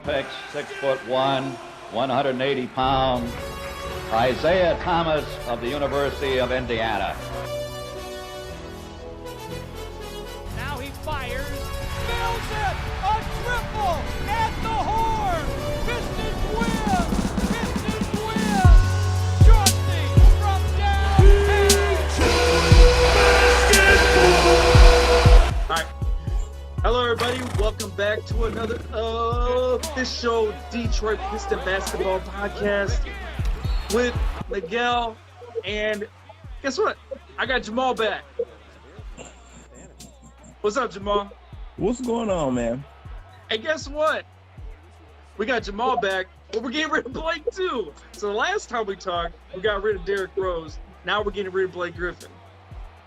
picks, 6'1", 180 pounds, Isaiah Thomas of the University of Indiana. Now he fires, fills it, a triple at the horn. Pistons win. Pistons win. Jordan from downtown. All right. Hello, everybody. Welcome back to another official Detroit Piston basketball podcast with Miguel. And guess what? I got Jamal back. What's up, Jamal? What's going on, man? And guess what? We got Jamal back, but we're getting rid of Blake too. So the last time we talked, we got rid of Derrick Rose. Now we're getting rid of Blake Griffin.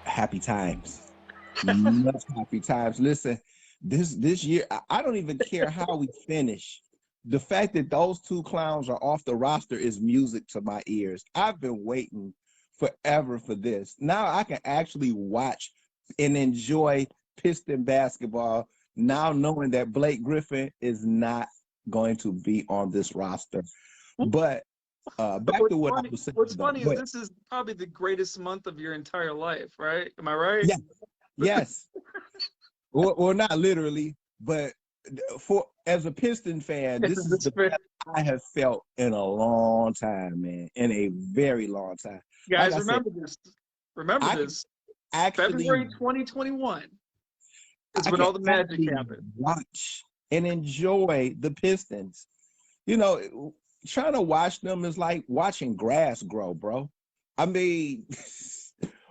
Happy times. Much happy times. Listen, this year, I don't even care how we finish. The fact that those two clowns are off the roster is music to my ears. I've been waiting forever for this. Now I can actually watch and enjoy Piston basketball, now knowing that Blake Griffin is not going to be on this roster. But back to what I was saying. What's funny is this is probably the greatest month of your entire life, right? Am I right? Yeah. Yes. Or not literally, but as a Piston fan, this is the best I have felt in a long time, man. In a very long time. Guys, like remember this. Remember this. Actually, February 2021 is when all the magic happened. Watch and enjoy the Pistons. You know, trying to watch them is like watching grass grow, bro. I mean,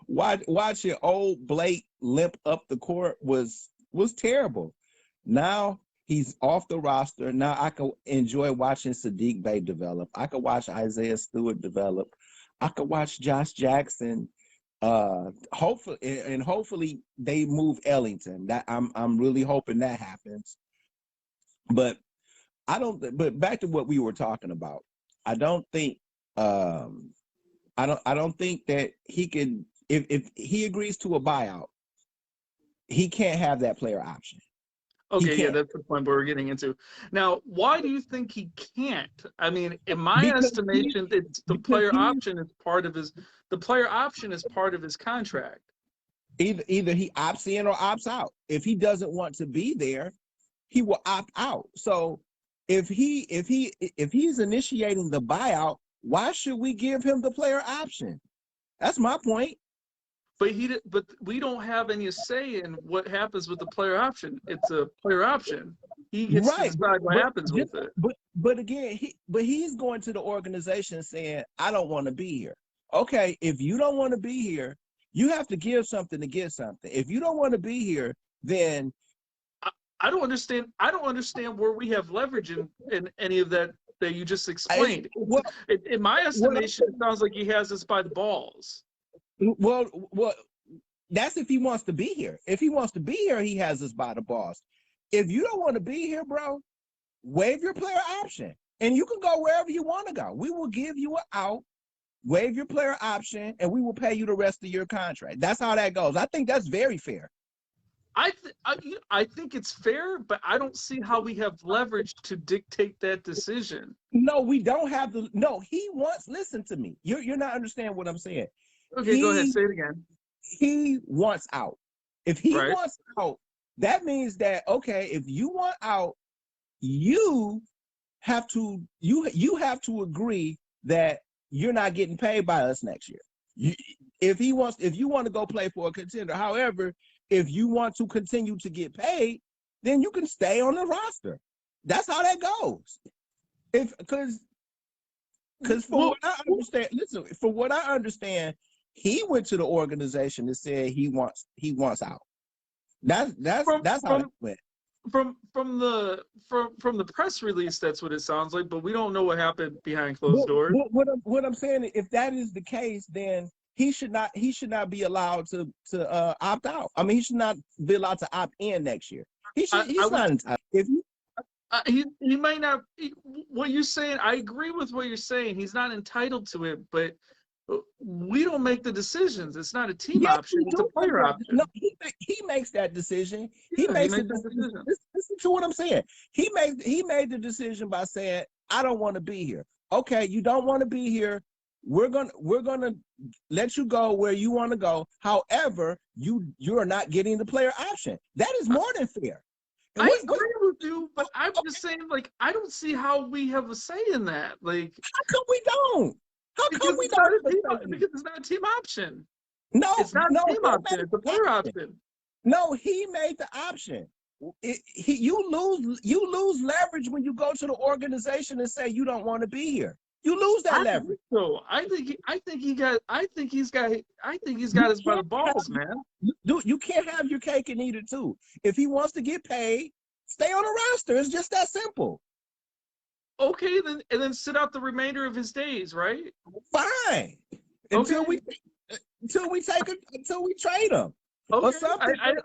watching old Blake limp up the court was terrible. Now he's off the roster. Now I can enjoy watching Sadiq Bey develop. I could watch Isaiah Stewart develop. I could watch Josh Jackson. Hopefully they move Ellington. That I'm really hoping that happens. But But back to what we were talking about. I don't think that he can. If he agrees to a buyout, he can't have that player option. Okay, yeah, that's the point we're getting into. Now, why do you think he can't? I mean, in my estimation, the player option is part of his contract. Either he opts in or opts out. If he doesn't want to be there, he will opt out. So if he's initiating the buyout, why should we give him the player option? That's my point. But we don't have any say in what happens with the player option. It's a player option. He gets to decide what happens with it. But again, he's going to the organization saying, I don't want to be here. Okay, if you don't want to be here, you have to give something to get something. If you don't want to be here, then I don't understand where we have leverage in any of that you just explained. In my estimation, it sounds like he has us by the balls. Well, that's if he wants to be here. If he wants to be here, he has us by the balls. If you don't want to be here, bro, waive your player option. And you can go wherever you want to go. We will give you an out, waive your player option, and we will pay you the rest of your contract. That's how that goes. I think that's very fair. I think it's fair, but I don't see how we have leverage to dictate that decision. No, we don't have the. No, he wants. Listen to me. You're not understanding what I'm saying. Okay, go ahead. Say it again. He wants out. If he wants out, that means that, okay, if you want out, you have to agree that you're not getting paid by us next year. If you want to go play for a contender, however, if you want to continue to get paid, then you can stay on the roster. That's how that goes. Because what I understand, he went to the organization and said he wants out. That's how it went. From the press release, that's what it sounds like, but we don't know what happened behind closed doors. What I'm saying, if that is the case, then he should not be allowed to opt out. I mean, he should not be allowed to opt in next year. He's not entitled. He might not. What you're saying, I agree with what you're saying. He's not entitled to it, but We don't make the decisions. It's not a team Yes, option. we It's a do. player option. No, he makes that decision. He Yeah, makes makes the that decision. decision. Listen to what I'm saying. He made the decision by saying, "I don't want to be here." Okay, you don't want to be here. We're gonna let you go where you want to go. However, you're not getting the player option. That is more than fair. And I agree with you, but I'm just saying, like, I don't see how we have a say in that. Like, how come we don't? How come we don't? Because it's not a team option. No, It's not no, a team option. It's a player option. No, he made the option. You lose leverage when you go to the organization and say you don't want to be here. You lose that leverage. So I think he's got us by the balls, man. You can't have your cake and eat it too. If he wants to get paid, stay on the roster. It's just that simple. Okay, then sit out the remainder of his days, right? Fine. Until we trade him. Okay. Or something. I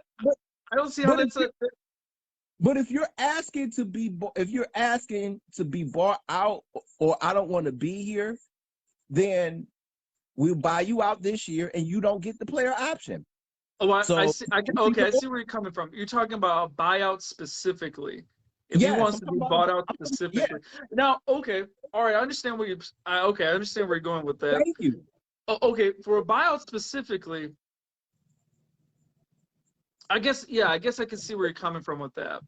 don't see how that's But if you're asking to be bought out, or I don't want to be here, then we'll buy you out this year and you don't get the player option. Oh, I see where you're coming from. You're talking about a buyout specifically. If he wants to be bought out specifically. Yeah. Now, okay, all right, I understand where I understand where you're going with that. Thank you. Okay, for a buyout specifically, I guess I can see where you're coming from with that.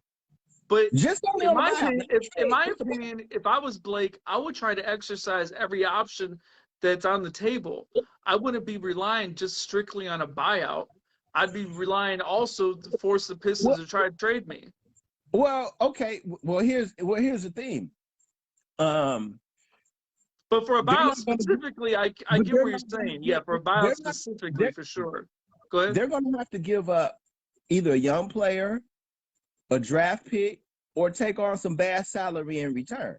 But just in my opinion, if I was Blake, I would try to exercise every option that's on the table. I wouldn't be relying just strictly on a buyout. I'd be relying also to force the Pistons to try to trade me. Well, okay. Well, here's the thing. But for a buyout specifically, I get what you're saying. Yeah, for a buyout specifically, for sure. Go ahead. They're going to have to give up either a young player, a draft pick, or take on some bad salary in return.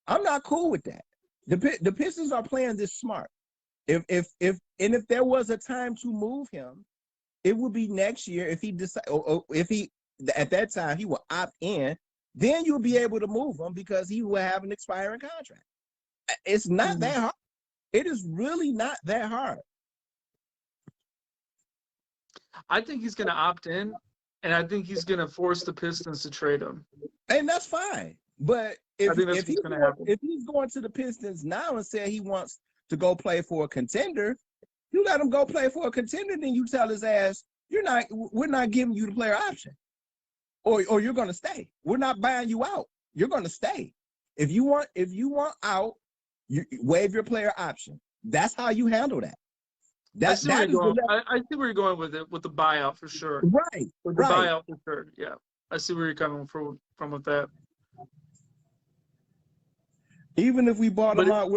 I'm not cool with that. The Pistons are playing this smart. If there was a time to move him, it would be next year. If he decide, or if he at that time he will opt in, then you'll be able to move him because he will have an expiring contract. It's not that hard. It is really not that hard. I think he's going to opt in, and I think he's going to force the Pistons to trade him. And that's fine. But if he's going to the Pistons now and say he wants to go play for a contender, you let him go play for a contender, then you tell his ass, we're not giving you the player option. Or you're going to stay. We're not buying you out. You're going to stay. If you want out, you waive your player option. That's how you handle that. I see where you're going with it, with the buyout for sure. Right. With the buyout for sure. Yeah. I see where you're coming from with that. Even if we bought him out,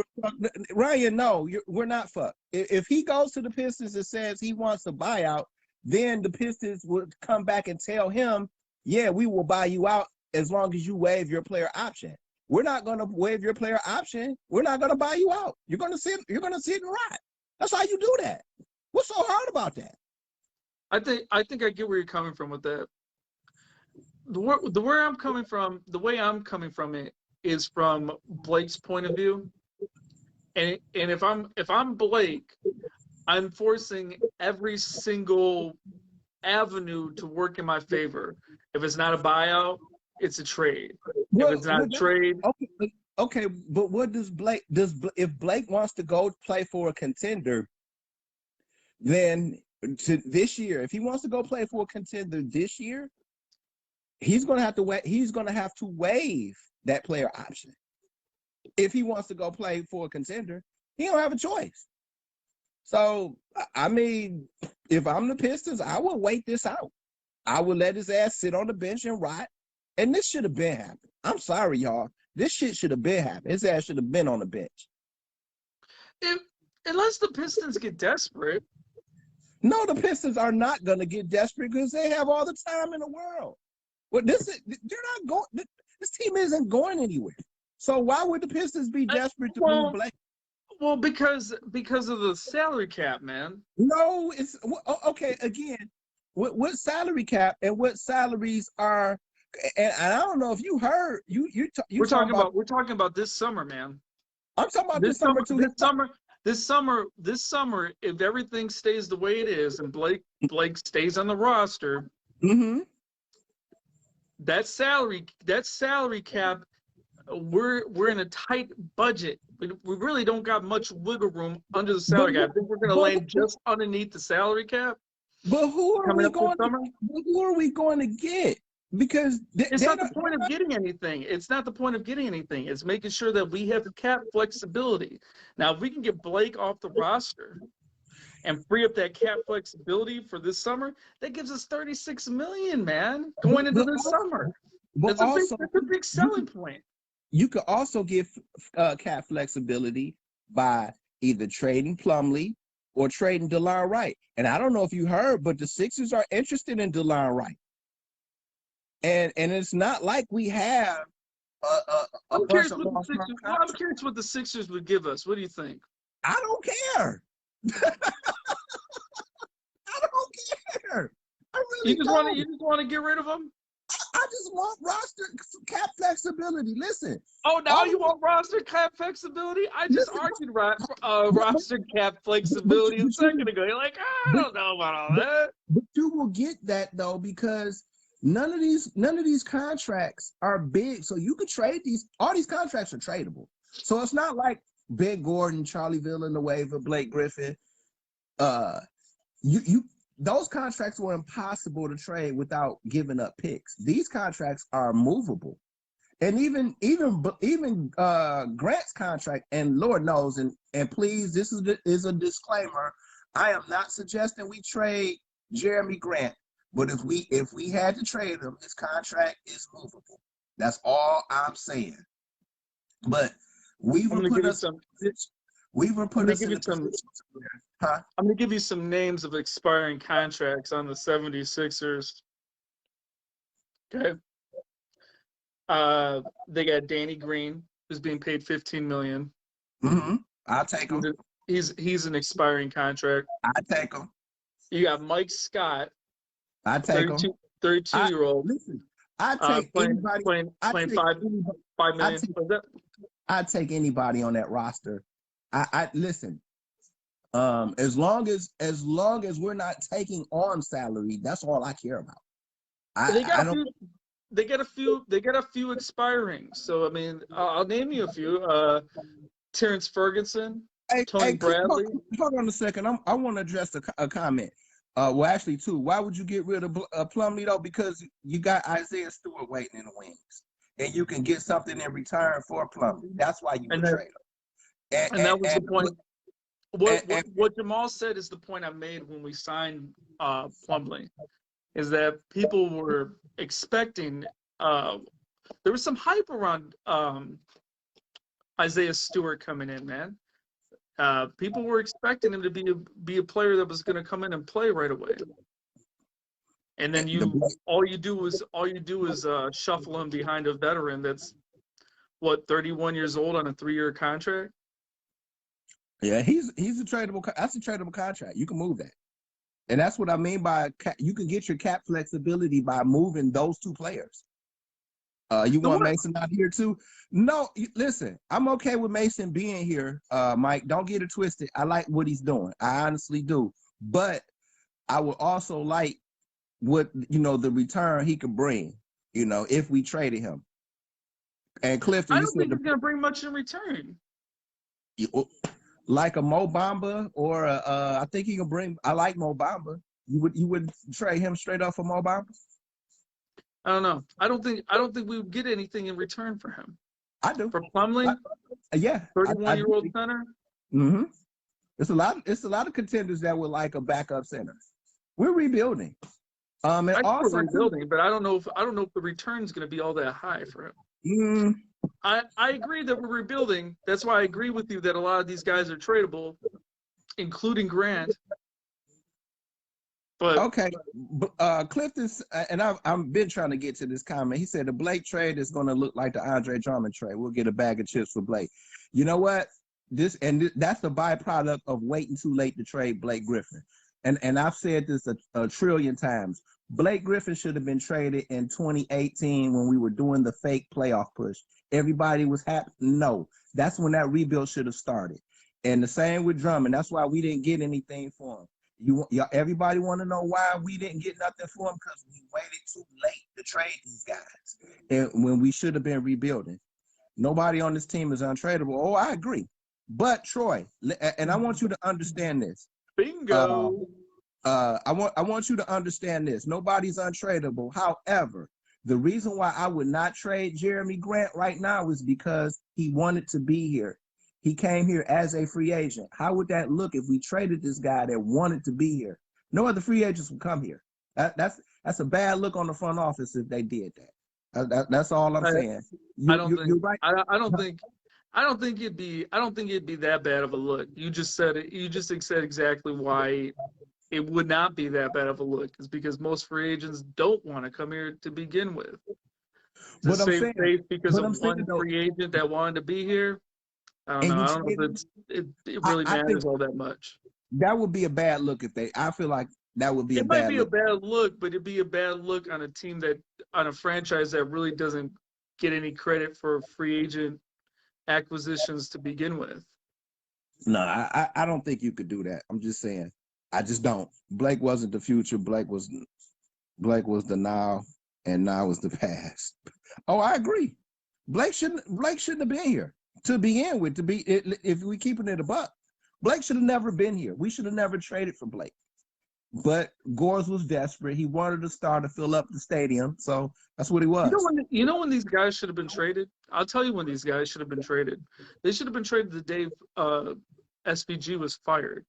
Ryan, no, we're not fucked. If he goes to the Pistons and says he wants a buyout, then the Pistons would come back and tell him, yeah, we will buy you out as long as you waive your player option. We're not going to waive your player option. We're not going to buy you out. You're going to sit and rot. That's how you do that. What's so hard about that? I think I get where you're coming from with that. The way I'm coming from it is from Blake's point of view. And if I'm Blake, I'm forcing every single avenue to work in my favor. If it's not a buyout, it's a trade. If it's not a trade, okay. But what does Blake if Blake wants to go play for a contender, then this year, if he wants to go play for a contender this year, he's going to have to waive that player option. If he wants to go play for a contender, he don't have a choice. So, I mean, if I'm the Pistons, I would wait this out. I would let his ass sit on the bench and rot. And this should have been happening. I'm sorry, y'all. This shit should have been happening. His ass should have been on the bench. Unless the Pistons get desperate. No, the Pistons are not going to get desperate because they have all the time in the world. Well, they're not going. This team isn't going anywhere. So why would the Pistons be desperate to move Blake? Well, because of the salary cap, man. No, it's okay. Again, what salary cap and what salaries are, and I don't know if you heard we're talking about this summer, man. I'm talking about this summer too. This summer, if everything stays the way it is and Blake stays on the roster, Mm-hmm. that salary cap, we're in a tight budget. We really don't got much wiggle room under the salary cap. I think we're going to land just underneath the salary cap. But who are Coming we up this going? summer? Who are we going to get? Because It's not the point of getting anything. It's not the point of getting anything. It's making sure that we have cap flexibility. Now, if we can get Blake off the roster and free up that cap flexibility for this summer, that gives us $36 million, man, going into this summer. That's a big selling point. You could also get cap flexibility by either trading Plumlee or trading DeLon Wright. And I don't know if you heard, but the Sixers are interested in DeLon Wright. And it's not like we have I'm curious what the Sixers would give us. What do you think? I don't care. I don't care. I really don't. You just want to get rid of them? I just want roster cap flexibility. Listen. Oh, now you want roster cap flexibility? I just argued roster cap flexibility a second ago. You're like, I don't know about all that. But you will get that though, because none of these contracts are big. So you could trade these. All these contracts are tradable. So it's not like Ben Gordon, Charlie Villanueva, Blake Griffin. Those contracts were impossible to trade without giving up picks. These contracts are movable, and even Grant's contract. And Lord knows, and please, this is a disclaimer. I am not suggesting we trade Jeremy Grant, but if we had to trade him, his contract is movable. That's all I'm saying. But I'm going to give you some names of expiring contracts on the 76ers. Okay. They got Danny Green, who's being paid $15 million. Mm-hmm. I'll take him. He's an expiring contract. I take him. You got Mike Scott. I take him. 32-year-old. Listen, I take anybody. Playing $5 million. I take anybody on that roster. I listen. As long as we're not taking on salary, that's all I care about. They get a few expiring. So I mean, I'll name you a few. Terrence Ferguson, Tony Bradley. Hold on a second. I want to address a comment. Well, actually, two. Why would you get rid of Plumlee though? Because you got Isaiah Stewart waiting in the wings, and you can get something in return for Plumlee. That's why you would trade him. And that was the point. What Jamal said is the point I made when we signed Plumlee, is that people were expecting. There was some hype around Isaiah Stewart coming in, man. People were expecting him to be a player that was going to come in and play right away. And then all you do is shuffle him behind a veteran that's 31 years old on a 3-year contract. Yeah, he's a tradable. That's a tradable contract. You can move that, and that's what I mean by you can get your cap flexibility by moving those two players. You want Mason out here too? No, listen, I'm okay with Mason being here, Mike. Don't get it twisted. I like what he's doing. I honestly do, but I would also like what the return he could bring. If we traded him. And Clifton, I don't think he's going to bring much in return. Like a Mo Bamba, or I think he can bring. I like Mo Bamba. You would trade him straight up for Mo Bamba? I don't know. I don't think we would get anything in return for him. I do. For Plumlee? Yeah. 31-year-old center? Mm-hmm. It's a lot of contenders that would like a backup center. We're rebuilding. And we're rebuilding, but I don't know if the return is going to be all that high for him. Mm. I agree that we're rebuilding. That's why I agree with you that a lot of these guys are tradable, including Grant. But okay, Clifton, and I've been trying to get to this comment. He said the Blake trade is going to look like the Andre Drummond trade. We'll get a bag of chips for Blake. You know what? That's the byproduct of waiting too late to trade Blake Griffin. And I've said this a trillion times. Blake Griffin should have been traded in 2018 when we were doing the fake playoff push. Everybody was happy. No, that's when that rebuild should have started. And the same with Drummond. That's why we didn't get anything for him. Everybody want to know why we didn't get nothing for him? Because we waited too late to trade these guys, and when we should have been rebuilding. Nobody on this team is untradeable. Oh, I agree. But Troy, and I want you to understand this. Bingo. I want you to understand this. Nobody's untradeable. However, the reason why I would not trade Jeremy Grant right now is because he wanted to be here. He came here as a free agent. How would that look if we traded this guy that wanted to be here? No other free agents would come here. That's a bad look on the front office if they did that. That's all I'm saying. I don't think. Right. I don't think it'd be that bad of a look. You just said it. You just said exactly why it would not be that bad of a look. Is because most free agents don't want to come here to begin with. To save face because of one free agent that wanted to be here. I don't know if it really matters all that much. That would be a bad look if they. I feel like that would be a bad look. It might be a bad look, but it'd be a bad look on a team on a franchise that really doesn't get any credit for free agent acquisitions to begin with. No, I don't think you could do that. I'm just saying. I just don't. Blake wasn't the future. Blake was the now, and now is the past. Oh, I agree. Blake shouldn't have been here to begin with. If we keeping it a buck, Blake should have never been here. We should have never traded for Blake. But Gores was desperate. He wanted a star to fill up the stadium, so that's what he was. You know when these guys should have been traded? I'll tell you when these guys should have been traded. They should have been traded the day SVG was fired.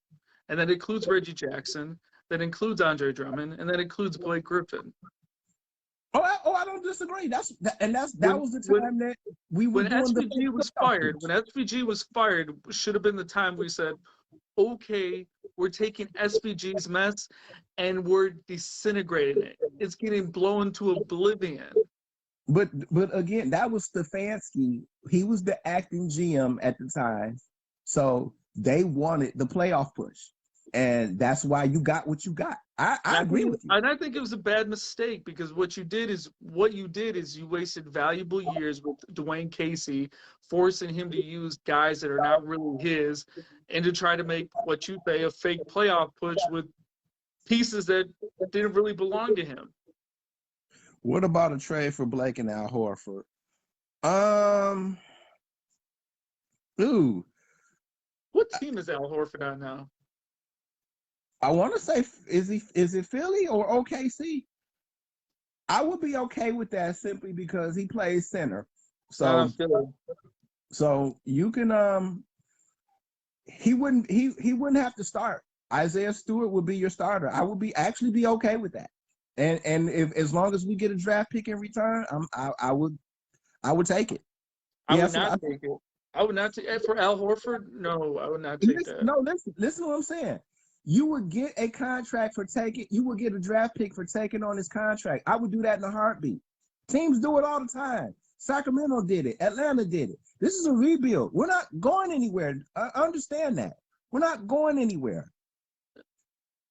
And that includes Reggie Jackson, that includes Andre Drummond, and that includes Blake Griffin. I don't disagree. That was the time that we were when SVG was fired. When SVG was fired, should have been the time we said, okay, we're taking SVG's mess and we're disintegrating it. It's getting blown to oblivion. But again, that was Stefanski. He was the acting GM at the time. So they wanted the playoff push. And that's why you got what you got. I agree with you. And I think it was a bad mistake because what you did is you wasted valuable years with Dwayne Casey, forcing him to use guys that are not really his, and to try to make what you say a fake playoff push with pieces that didn't really belong to him. What about a trade for Blake and Al Horford? What team is Al Horford on now? I want to say, is it Philly or OKC? I would be okay with that simply because he plays center. So you can he wouldn't have to start. Isaiah Stewart would be your starter. I would actually be okay with that. And if as long as we get a draft pick in return, I would take it. I would not take it. I would not take it for Al Horford. No, I would not take that. No, listen to what I'm saying. You would get a contract for taking. You would get a draft pick for taking on his contract. I would do that in a heartbeat. Teams do it all the time. Sacramento did it. Atlanta did it. This is a rebuild. We're not going anywhere. I understand that. We're not going anywhere.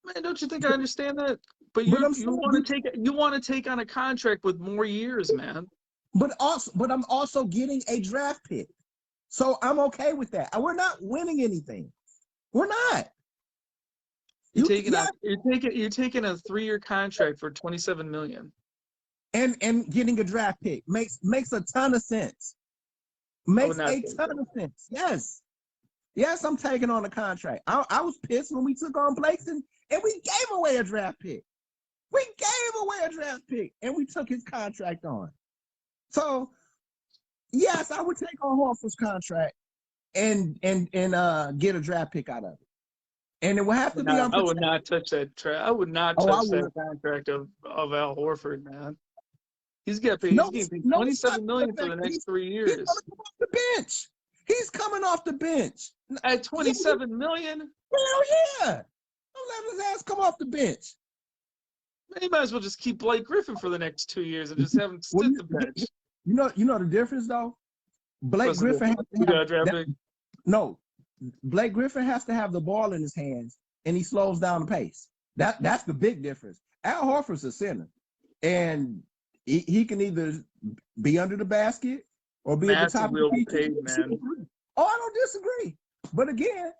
Man, don't you think I understand that? But you want to take on a contract with more years, man. But I'm also getting a draft pick, so I'm okay with that. We're not winning anything. We're not. You're taking a 3-year contract for $27 million, and getting a draft pick makes a ton of sense. Makes a ton of sense. Yes, I'm taking on a contract. I was pissed when we took on Blakeson and we gave away a draft pick. And we took his contract on. So yes, I would take on Horford's contract and get a draft pick out of it. And it will have to be. I would not touch that. I would not touch that contract of Al Horford, man. He's getting $27 million for the next 3 years. He's coming off the bench at $27 million. Hell yeah! Don't let his ass come off the bench. He might as well just keep Blake Griffin for the next 2 years and just have him sit the bench. You know the difference though. Blake Griffin has to have the ball in his hands, and he slows down the pace. That's the big difference. Al Horford's a center, and he can either be under the basket or be at the top of the key. Man. Oh, I don't disagree. But again,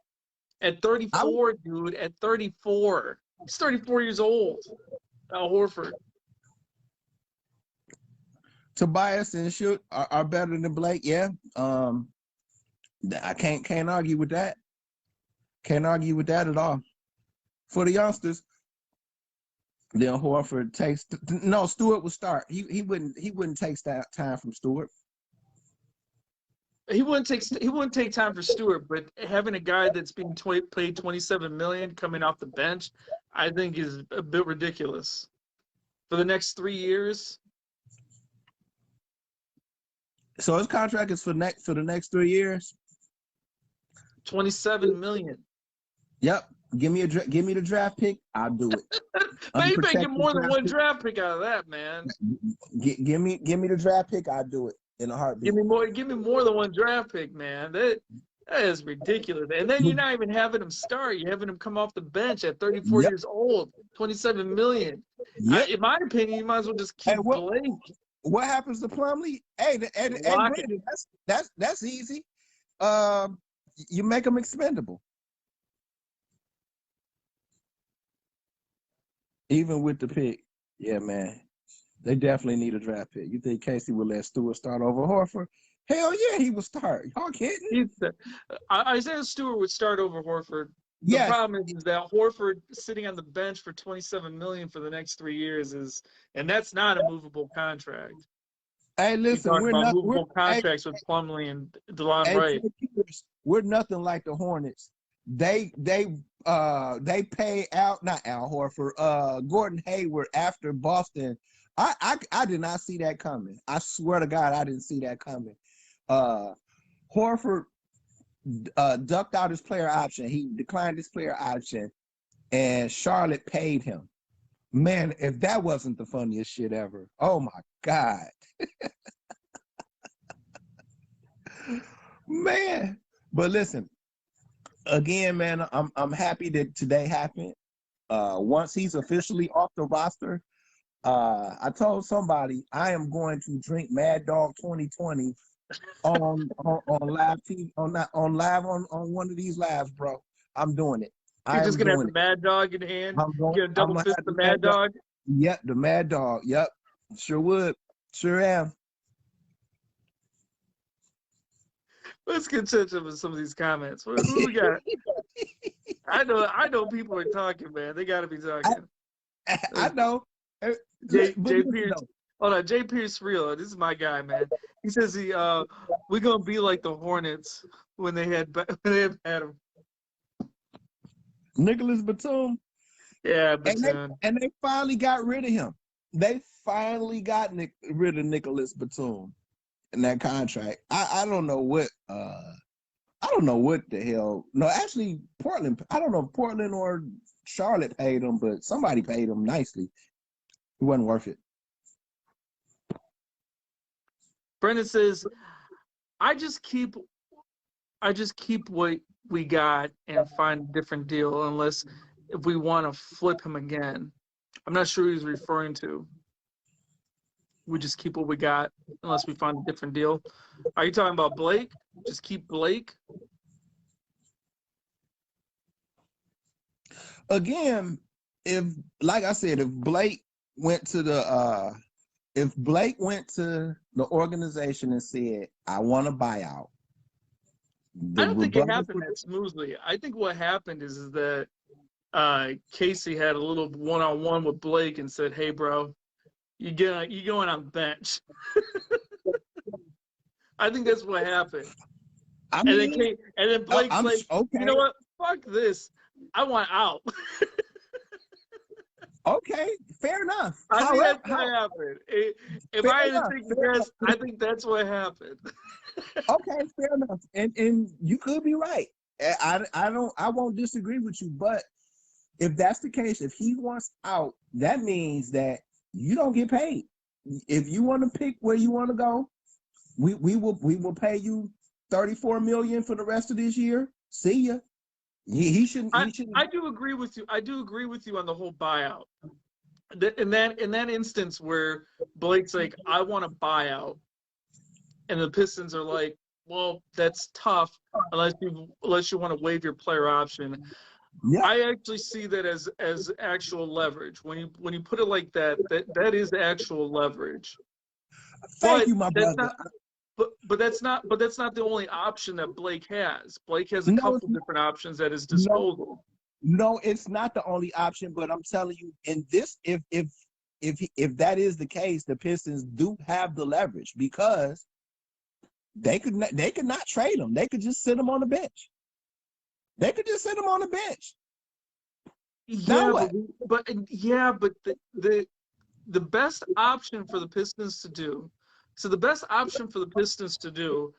At 34, dude, at 34. He's 34 years old. Al Horford. Tobias and Shoot are better than Blake. Yeah. I can't argue with that. Can't argue with that at all. For the youngsters, then Horford takes Stewart will start. He wouldn't take that time from Stewart. He wouldn't take time for Stewart, but having a guy that's being paid $27 million coming off the bench, I think is a bit ridiculous. For the next 3 years. So his contract is for the next 3 years. $27 million. Yep. Give me the draft pick. I'll do it. Man, you making more than one draft pick out of that, man. Give me the draft pick. I'll do it in a heartbeat. Give me more than one draft pick, man. That is ridiculous. And then you're not even having him start. You're having him come off the bench at 34 years old. $27 million. Yep. In my opinion, you might as well just keep Blake. What happens to Plumlee? Hey, Brandon, that's easy. You make them expendable. Even with the pick, yeah, man, they definitely need a draft pick. You think Casey will let Stewart start over Horford? Hell yeah, he will start. Y'all kidding? Isaiah Stewart would start over Horford. The problem is that Horford sitting on the bench for $27 million for the next 3 years and that's not a movable contract. Hey, listen, we're not movable contracts with Plumlee and DeLon Wright. We're nothing like the Hornets. They pay out not Al Horford, Gordon Hayward after Boston. I did not see that coming. I swear to God, I didn't see that coming. Horford ducked out his player option. He declined his player option, and Charlotte paid him. Man, if that wasn't the funniest shit ever. Oh my God. Man. But listen, again, man, I'm happy that today happened. Once he's officially off the roster, I told somebody I am going to drink Mad Dog 2020 on live TV, on one of these lives, bro. I'm doing it. You're just gonna have the Mad Dog in hand. You're gonna double fist the Mad Dog. Yep, the Mad Dog. Yep, sure would. Sure am. Let's get to some of these comments. Who we got? I know people are talking, man. They got to be talking. I know. Jay Pierce. Hold on, Jay Pierce real. This is my guy, man. He says we're gonna be like the Hornets when they had him. Nicholas Batum. Yeah, Batum. And they finally got rid of him. They finally got rid of Nicholas Batum in that contract. I don't know what the hell. No, actually Portland. I don't know if Portland or Charlotte paid him, but somebody paid him nicely. It wasn't worth it. Brendan says, I just keep what we got and find a different deal unless if we want to flip him again. I'm not sure who he's referring to. We just keep what we got unless we find a different deal. Are you talking about Blake? Just keep Blake? Again, if Blake went to the organization and said, I want a buyout. I don't think it happened that smoothly. I think what happened is that Casey had a little one-on-one with Blake and said, hey, bro, you going on the bench. I think that's what happened. And then Blake's okay. You know what? Fuck this. I want out. Okay, fair enough. I think that's what happened. If I had to take a guess, I think that's what happened. Okay, fair enough. And you could be right. I won't disagree with you, but if that's the case, if he wants out, that means that you don't get paid. If you want to pick where you want to go, we will pay you $34 million for the rest of this year. See ya. He shouldn't. I do agree with you. I do agree with you on the whole buyout. In that instance where Blake's like, I want a buyout, and the Pistons are like, well, that's tough unless you want to waive your player option. Yeah. I actually see that as actual leverage. When you put it like that, that is actual leverage. Thank But you, my that's brother. not that's not the only option that Blake has. Blake has a No, couple different options at his no, disposal. no, it's not the only option. But I'm telling you, in this, if that is the case, the Pistons do have the leverage because they could not trade him. They could just sit him on the bench. They could just sit him on the bench. Now Yeah, what? but the best option for the Pistons to do. So the best option for the Pistons to do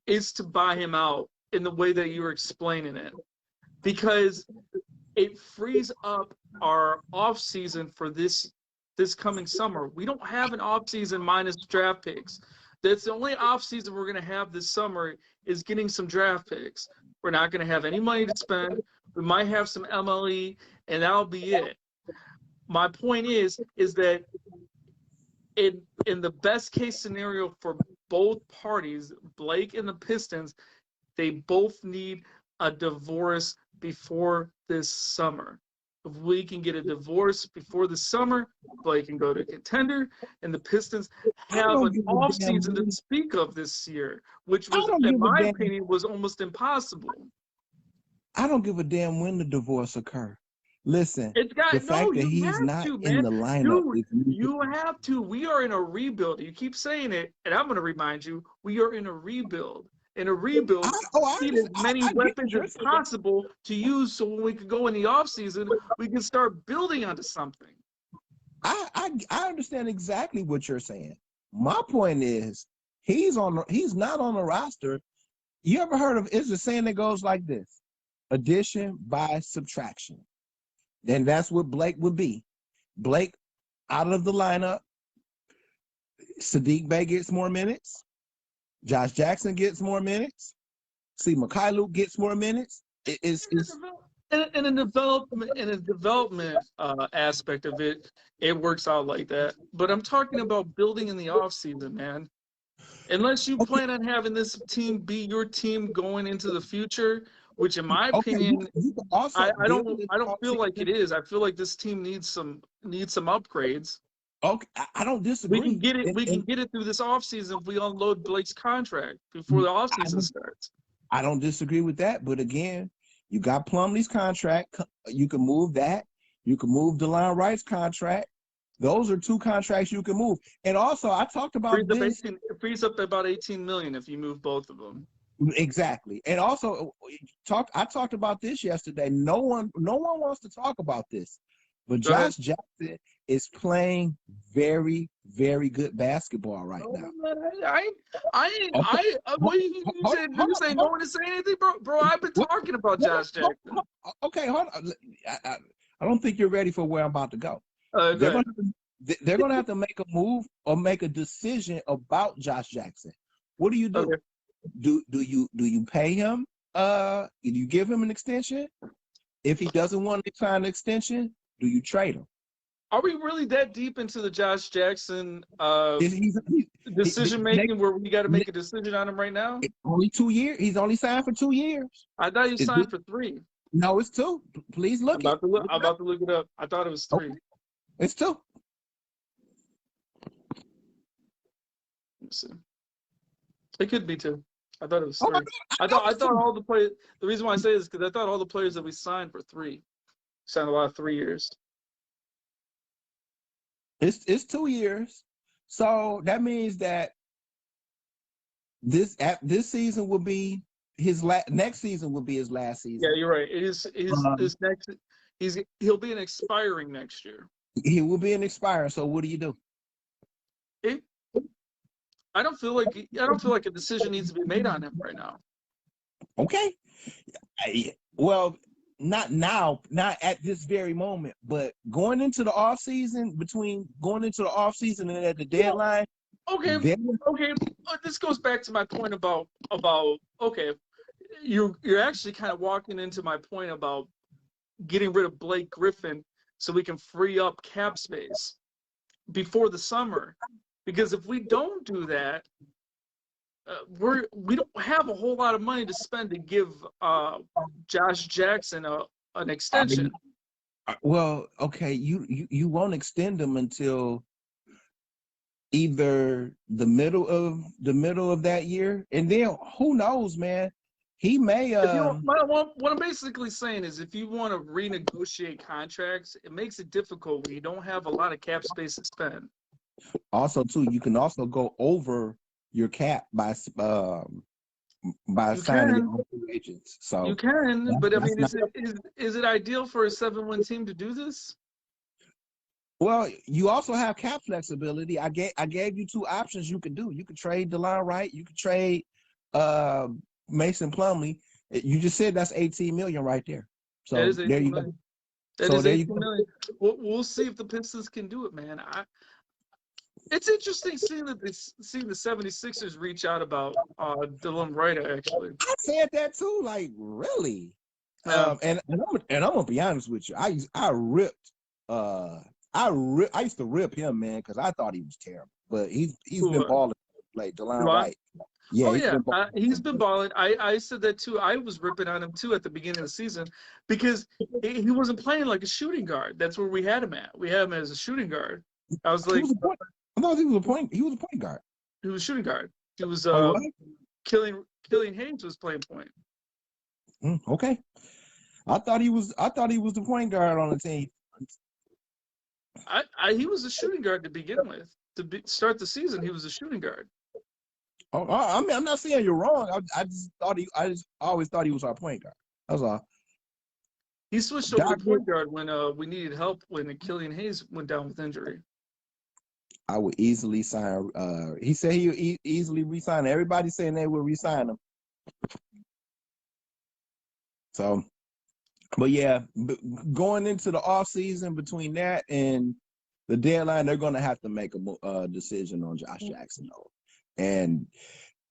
is to buy him out in the way that you were explaining it, because it frees up our off season for this coming summer. We don't have an off season minus draft picks. That's the only off season we're going to have this summer is getting some draft picks. We're not going to have any money to spend. We might have some MLE, and that'll be it. My point is that in the best case scenario for both parties, Blake and the Pistons, they both need a divorce before this summer. If we can get a divorce before the summer, Blake can go to Contender, and the Pistons have an offseason to speak of this year, which was, in my opinion, was almost impossible. I don't give a damn when the divorce occur. Listen, It's got the fact that you he's have not to, in man. the lineup. Dude, you have to. We are in a rebuild. You keep saying it, and I'm going to remind you, we are in a rebuild. In a rebuild, we need as many weapons as possible to use, so when we can go in the offseason, we can start building onto something. I understand exactly what you're saying. My point is, he's not on the roster. You ever heard of, it's a saying that goes like this: addition by subtraction. Then that's what Blake would be. Blake out of the lineup. Sadiq Bey gets more minutes. Josh Jackson gets more minutes. See, Mikhailuk gets more minutes. In a development aspect of it, it works out like that. But I'm talking about building in the offseason, man. Unless you plan on having this team be your team going into the future, which in my opinion, I don't feel like it is. I feel like this team needs some upgrades. Okay, I don't disagree. We can get it through this offseason if we unload Blake's contract before the offseason starts. I don't disagree with that, but again, you got Plumlee's contract. You can move that. You can move DeLon Wright's contract. Those are two contracts you can move. And also, I talked about this. It frees up about $18 million if you move both of them. Exactly. And also, I talked about this yesterday. No one wants to talk about this, but Josh Jackson is playing very, very good basketball right now. You say no one is saying anything, bro? I've been talking about Josh Jackson. Okay, hold on. I don't think you're ready for where I'm about to go. They're going to have to make a move or make a decision about Josh Jackson. What do you do? Okay. Do you pay him? Do you give him an extension? If he doesn't want to sign an extension, do you trade him? Are we really that deep into the Josh Jackson decision making where we got to make a decision on him right now? Only 2 years. He's only signed for 2 years. I thought he signed for 3. No, it's 2. Please look. I'm about to look it up. I thought it was 3. Okay. It's 2. Let's see. It could be 2. I thought it was 3. I thought all the players. The reason why I say this is because I thought all the players that we signed for 3 signed a lot of 3 years. It's 2 years, so that means that this season will be his next season will be his last season. Yeah, you're right. It is his next. He'll be an expiring next year. He will be an expiring. So what do you do? I don't feel like a decision needs to be made on him right now. Okay. Well, not now, not at this very moment, but going into the off season, and at the deadline. Okay. This goes back to my point about okay, you're actually kind of walking into my point about getting rid of Blake Griffin so we can free up cap space before the summer. Because if we don't do that, we don't have a whole lot of money to spend to give Josh Jackson an extension. Well, okay, you won't extend him until either the middle of that year, and then who knows, man? He may. What I'm basically saying is, if you want to renegotiate contracts, it makes it difficult when you don't have a lot of cap space to spend. Also, too, you can also go over your cap by signing your own free agents. So you can, but I mean, is it ideal for a 7-win team to do this? Well, you also have cap flexibility. I gave you two options you could do. You could trade DeLon Wright. You could trade Mason Plumlee. You just said that's $18 million right there. So there you go. That is $18 million. We'll see if the Pistons can do it, man. It's interesting seeing the 76ers reach out about Dylan Wright, actually. I said that too, like, really. And I'm gonna be honest with you. I used to rip him, man, because I thought he was terrible. But he's been balling, like DeLon Wright. Yeah, he's been balling. I said that too. I was ripping on him too at the beginning of the season because he wasn't playing like a shooting guard. That's where we had him at. We had him as a shooting guard. I was like, I thought he was a point guard. He was a shooting guard. He was Killian Hayes was playing point. Okay, I thought he was the point guard on the team. He was a shooting guard to begin with. Start the season, he was a shooting guard. Oh, I mean, I'm not saying you're wrong. I just always thought he was our point guard. That's all. He switched over to point guard when we needed help when Killian Hayes went down with injury. I would easily sign. He said he would easily resign. Everybody's saying they would resign him. So, but yeah, going into the off season between that and the deadline, they're going to have to make a decision on Josh Jackson, though. And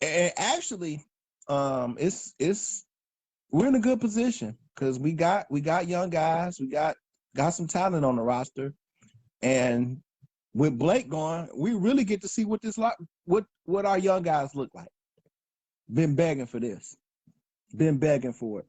actually, it's we're in a good position because we got young guys, we got some talent on the roster, and with Blake gone, we really get to see what our young guys look like. Been begging for this. Been begging for it.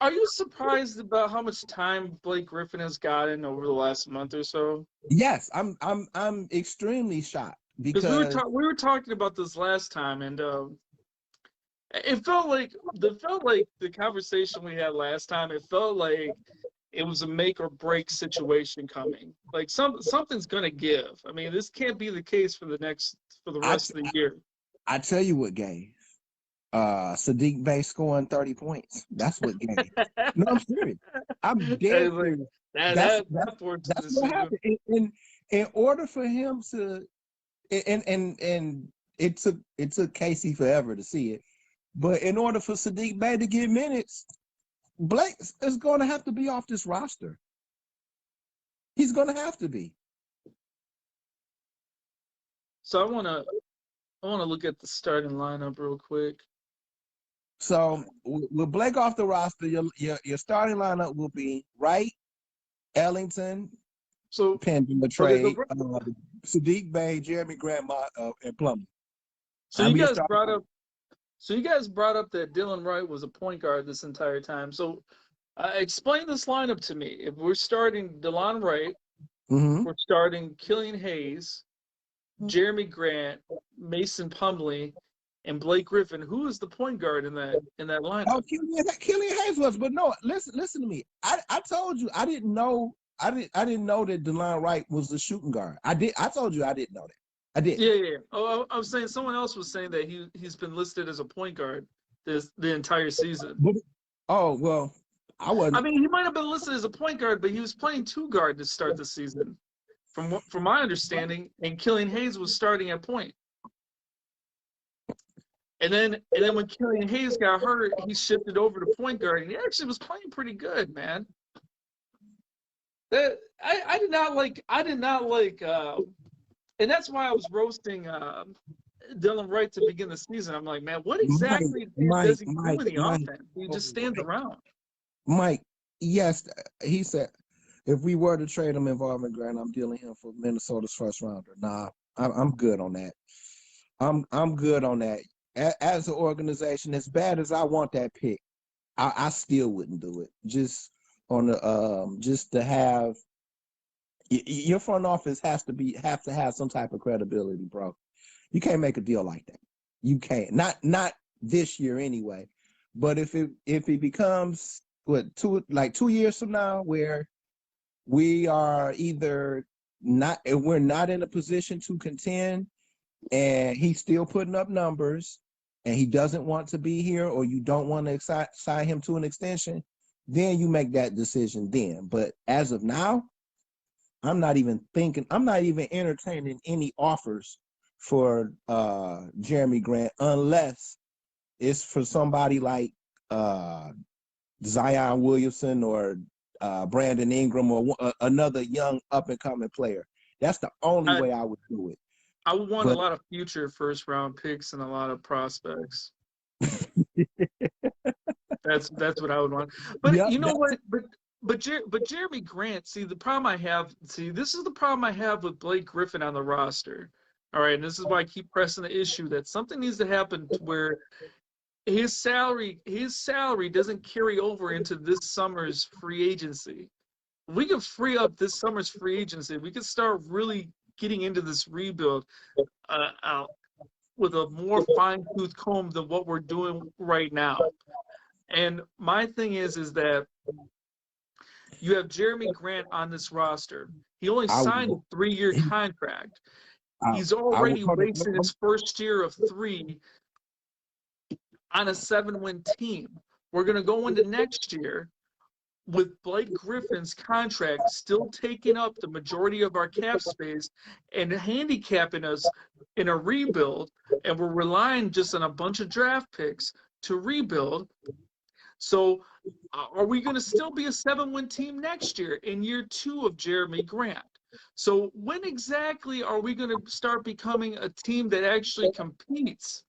Are you surprised about how much time Blake Griffin has gotten over the last month or so? Yes, I'm extremely shocked because we were talking about this last time, and it felt like the conversation we had last time. It felt like it was a make or break situation coming. Like something's gonna give. I mean, this can't be the case for the rest of the year. I tell you what, gave. Sadiq Bey scoring 30 points. That's what gave. No, I'm serious. I'm dead serious. That's what happened. In order for him to, and it took Casey forever to see it, but in order for Sadiq Bey to get minutes, Blake is going to have to be off this roster. He's going to have to be. So I want to look at the starting lineup real quick. So with Blake off the roster, your starting lineup will be Wright, Ellington, pending the trade, Sadiq Bey, Jeremy Grant, and Plumlee. So you guys brought up that Dylan Wright was a point guard this entire time. So explain this lineup to me. If we're starting DeLon Wright, we're starting Killian Hayes, Jeremy Grant, Mason Plumlee, and Blake Griffin. Who is the point guard in that lineup? Oh, Killian Hayes was, but no, listen to me. I told you I didn't know that DeLon Wright was the shooting guard. I told you I didn't know that. I did. Yeah. Oh, I was saying someone else was saying that he's been listed as a point guard the entire season. Oh well, I wasn't. I mean, he might have been listed as a point guard, but he was playing two guard to start the season, from my understanding. And Killian Hayes was starting at point. And then when Killian Hayes got hurt, he shifted over to point guard, and he actually was playing pretty good, man. I did not like, and that's why I was roasting Dylan Wright to begin the season. I'm like, man, what exactly does he do in the offense? He just stands around. Mike, yes, he said, if we were to trade him involving Grant, I'm dealing him for Minnesota's first rounder. Nah, I'm good on that. I'm good on that. As an organization, as bad as I want that pick, I still wouldn't do it. Just on the just to have your front office have to have some type of credibility, bro. You can't make a deal like that. You can't. Not this year anyway. But if it becomes what 2 years from now where we are either we're not in a position to contend and he's still putting up numbers and he doesn't want to be here or you don't want to sign him to an extension, then you make that decision then. But as of now, I'm not even entertaining any offers for Jeremy Grant unless it's for somebody like Zion Williamson or Brandon Ingram or another young up-and-coming player. That's the only way I would do it. I would want a lot of future first-round picks and a lot of prospects. That's what I would want. But you know what? But Jeremy Grant, this is the problem I have with Blake Griffin on the roster. All right, and this is why I keep pressing the issue that something needs to happen to where his salary doesn't carry over into this summer's free agency. If we can free up this summer's free agency, we can start really getting into this rebuild with a more fine-tooth comb than what we're doing right now. And my thing is that you have Jeremy Grant on this roster. He only signed a 3-year contract. He's already wasted his first year of 3 on a 7-win team. We're going to go into next year with Blake Griffin's contract still taking up the majority of our cap space and handicapping us in a rebuild, and we're relying just on a bunch of draft picks to rebuild. So are we going to still be a 7-win team next year in year 2 of Jeremy Grant? So when exactly are we going to start becoming a team that actually competes?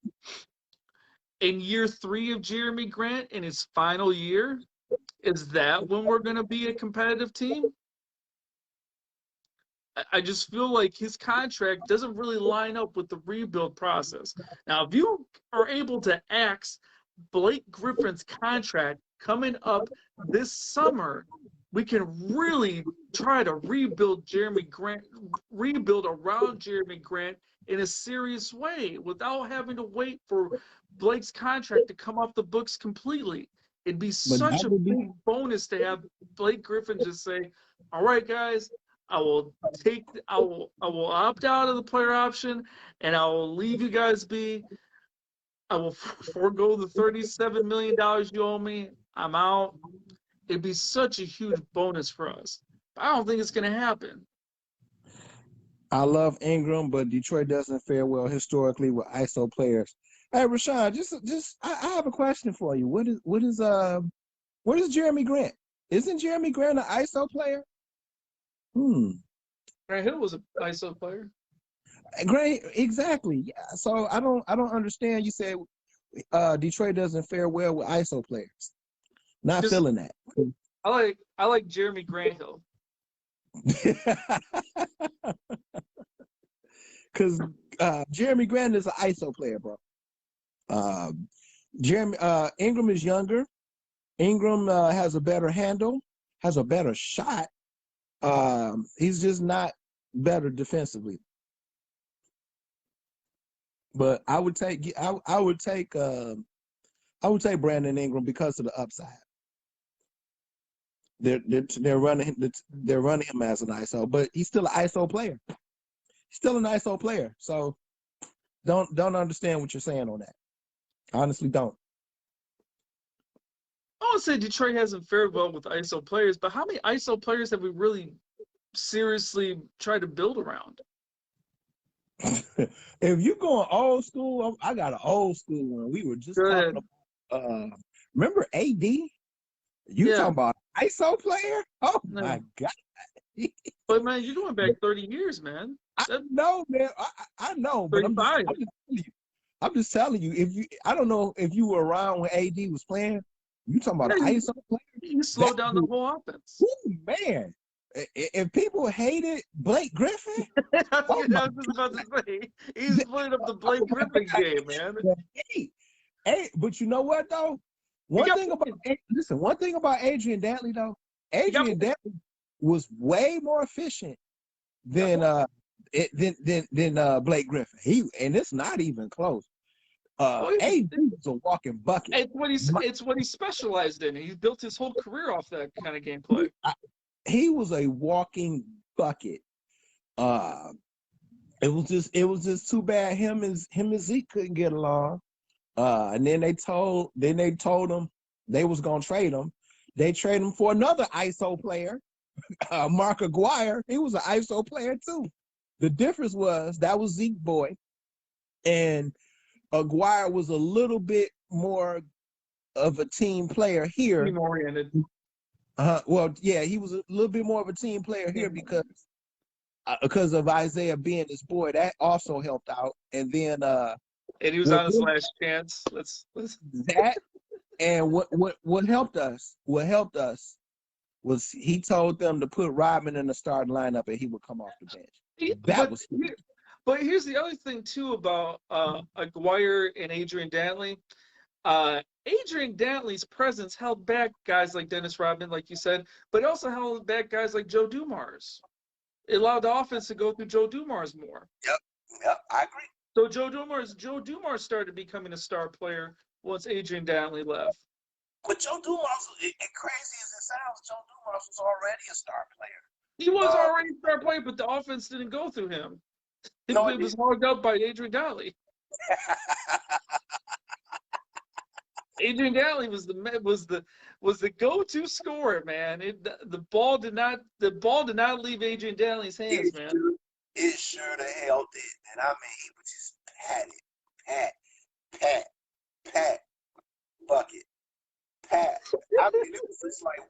In year 3 of Jeremy Grant in his final year? Is that when we're going to be a competitive team? I just feel like his contract doesn't really line up with the rebuild process. Now, if you are able to axe Blake Griffin's contract coming up this summer, we can really try to rebuild around Jeremy Grant in a serious way without having to wait for Blake's contract to come off the books completely. It'd be such a big bonus to have Blake Griffin just say, all right, guys, I will opt out of the player option and I will leave you guys be. I will forego the $37 million you owe me. I'm out. It'd be such a huge bonus for us. But I don't think it's going to happen. I love Ingram, but Detroit doesn't fare well historically with ISO players. Hey, Rashawn, I have a question for you. What is Jeremy Grant? Isn't Jeremy Grant an ISO player? Grant Hill was an ISO player. Great, exactly. Yeah. So I don't understand. You said Detroit doesn't fare well with ISO players. Not feeling that. I like Jeremy Grant Hill. Because Jeremy Grant is an ISO player, bro. Ingram is younger. Ingram has a better handle, has a better shot. He's just not better defensively. But I would take Brandon Ingram because of the upside. They're running him as an ISO, but he's still an ISO player. Still an ISO player. So don't understand what you're saying on that. Honestly, don't. I would say Detroit hasn't fared well with ISO players, but how many ISO players have we really seriously tried to build around? If you're going old school, I got an old school one. We were just talking about, remember AD? Talking about ISO player? Oh, my God. But, man, you're going back 30 years, man. I know, man. I know. But I'm just telling you, I don't know if you were around when AD was playing. You talking about ISO player? He slowed down the whole offense. Ooh, man. And people hated Blake Griffin. I Oh was my just about to say, he's playing up the Blake Griffin game, man. Hey, but you know what though? He One got thing about Adrian Dantley though, he got Adrian Dantley was way more efficient than Blake Griffin. And it's not even close. AD was a walking bucket. it's what he specialized in. He built his whole career off that kind of gameplay. He was a walking bucket. It was just too bad him and Zeke couldn't get along. And then they told him they was gonna trade him. They traded him for another ISO player, Mark Aguirre. He was an ISO player too. The difference was that was Zeke boy, and Aguirre was a little bit more of a team player here. Team oriented. Well, yeah, he was a little bit more of a team player here because of Isaiah being his boy. That also helped out. And then and he was on his last chance. Let's that. And what helped us was he told them to put Rodman in the starting lineup and he would come off the bench. But here's the other thing too about Aguirre and Adrian Dantley. Adrian Dantley's presence held back guys like Dennis Rodman, like you said, but it also held back guys like Joe Dumars. It allowed the offense to go through Joe Dumars more. Yep, I agree. So Joe Dumars started becoming a star player once Adrian Dantley left. But Joe Dumars, crazy as it sounds, Joe Dumars was already a star player. He was already a star player, but the offense didn't go through him. It was hogged up by Adrian Dantley. Adrian Dantley was the go-to scorer, man. The ball did not leave Adrian Dantley's hands, man. It sure the hell did. And I mean, he would just pat, bucket, pat. I mean, it was just like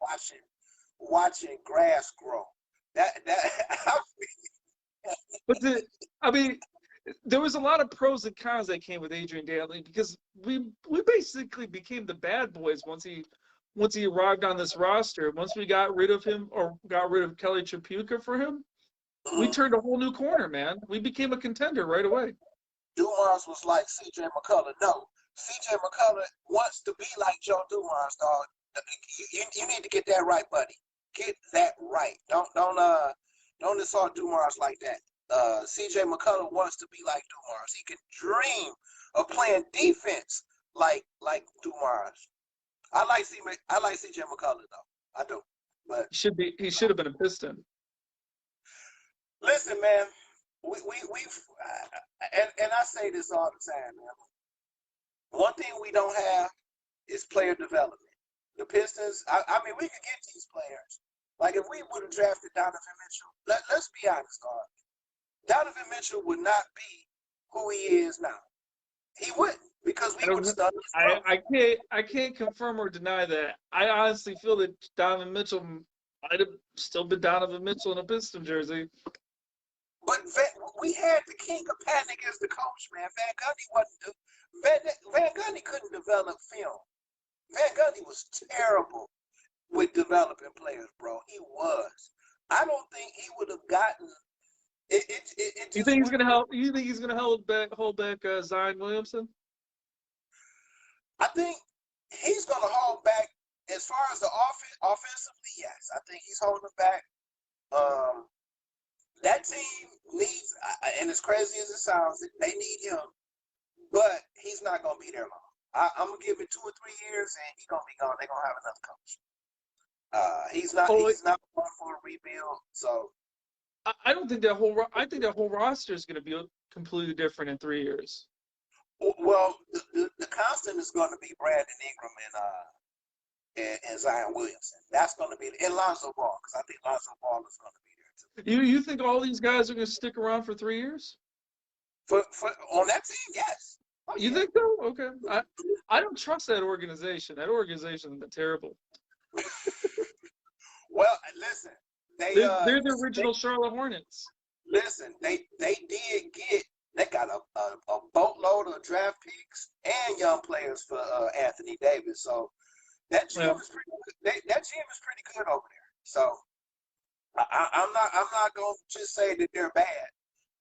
watching grass grow. There was a lot of pros and cons that came with Adrian Dantley because we basically became the bad boys once he arrived on this roster. Once we got rid of him or got rid of Kelly Tripucka for him, we turned a whole new corner, man. We became a contender right away. Dumars was like C.J. McCullough. No, C.J. McCullough wants to be like Joe Dumars, dog. You need to get that right, buddy. Get that right. Don't insult Dumars like that. C.J. McCullough wants to be like Dumars. He can dream of playing defense like Dumars. I like C.J. McCullough though. I do. But he should have been a Piston. Listen, man. And I say this all the time, man. One thing we don't have is player development. The Pistons, I mean, we could get these players. Like if we would have drafted Donovan Mitchell, let's be honest, dog. Donovan Mitchell would not be who he is now. He wouldn't because we would have started. I can't confirm or deny that. I honestly feel that Donovan Mitchell might have still been Donovan Mitchell in a Piston jersey. But we had the king of panic as the coach, man. Van Gundy couldn't develop film. Van Gundy was terrible with developing players, bro. He was. I don't think he would have gotten it. You think he's gonna help? You think he's gonna hold back Zion Williamson? I think he's gonna hold back as far as the offensively. Yes, I think he's holding back. That team needs, and as crazy as it sounds, they need him, but he's not gonna be there long. I'm gonna give it 2 or 3 years, and he's gonna be gone. They're gonna have another coach. He's not going for a rebuild. So I don't think I think that whole roster is gonna be completely different in 3 years. Well, the constant is going to be Brandon Ingram and Zion Williamson. That's going to be and Lonzo Ball because I think Lonzo Ball is going to be there too. You think all these guys are going to stick around for 3 years? For on that team, yes. Oh, you think so? Okay. I don't trust that organization. That organization has been terrible. Well, listen, they're the original Charlotte Hornets. Listen, they got a boatload of draft picks and young players for Anthony Davis. So that gym is pretty good. That gym is pretty good over there. So I'm not going to just say that they're bad.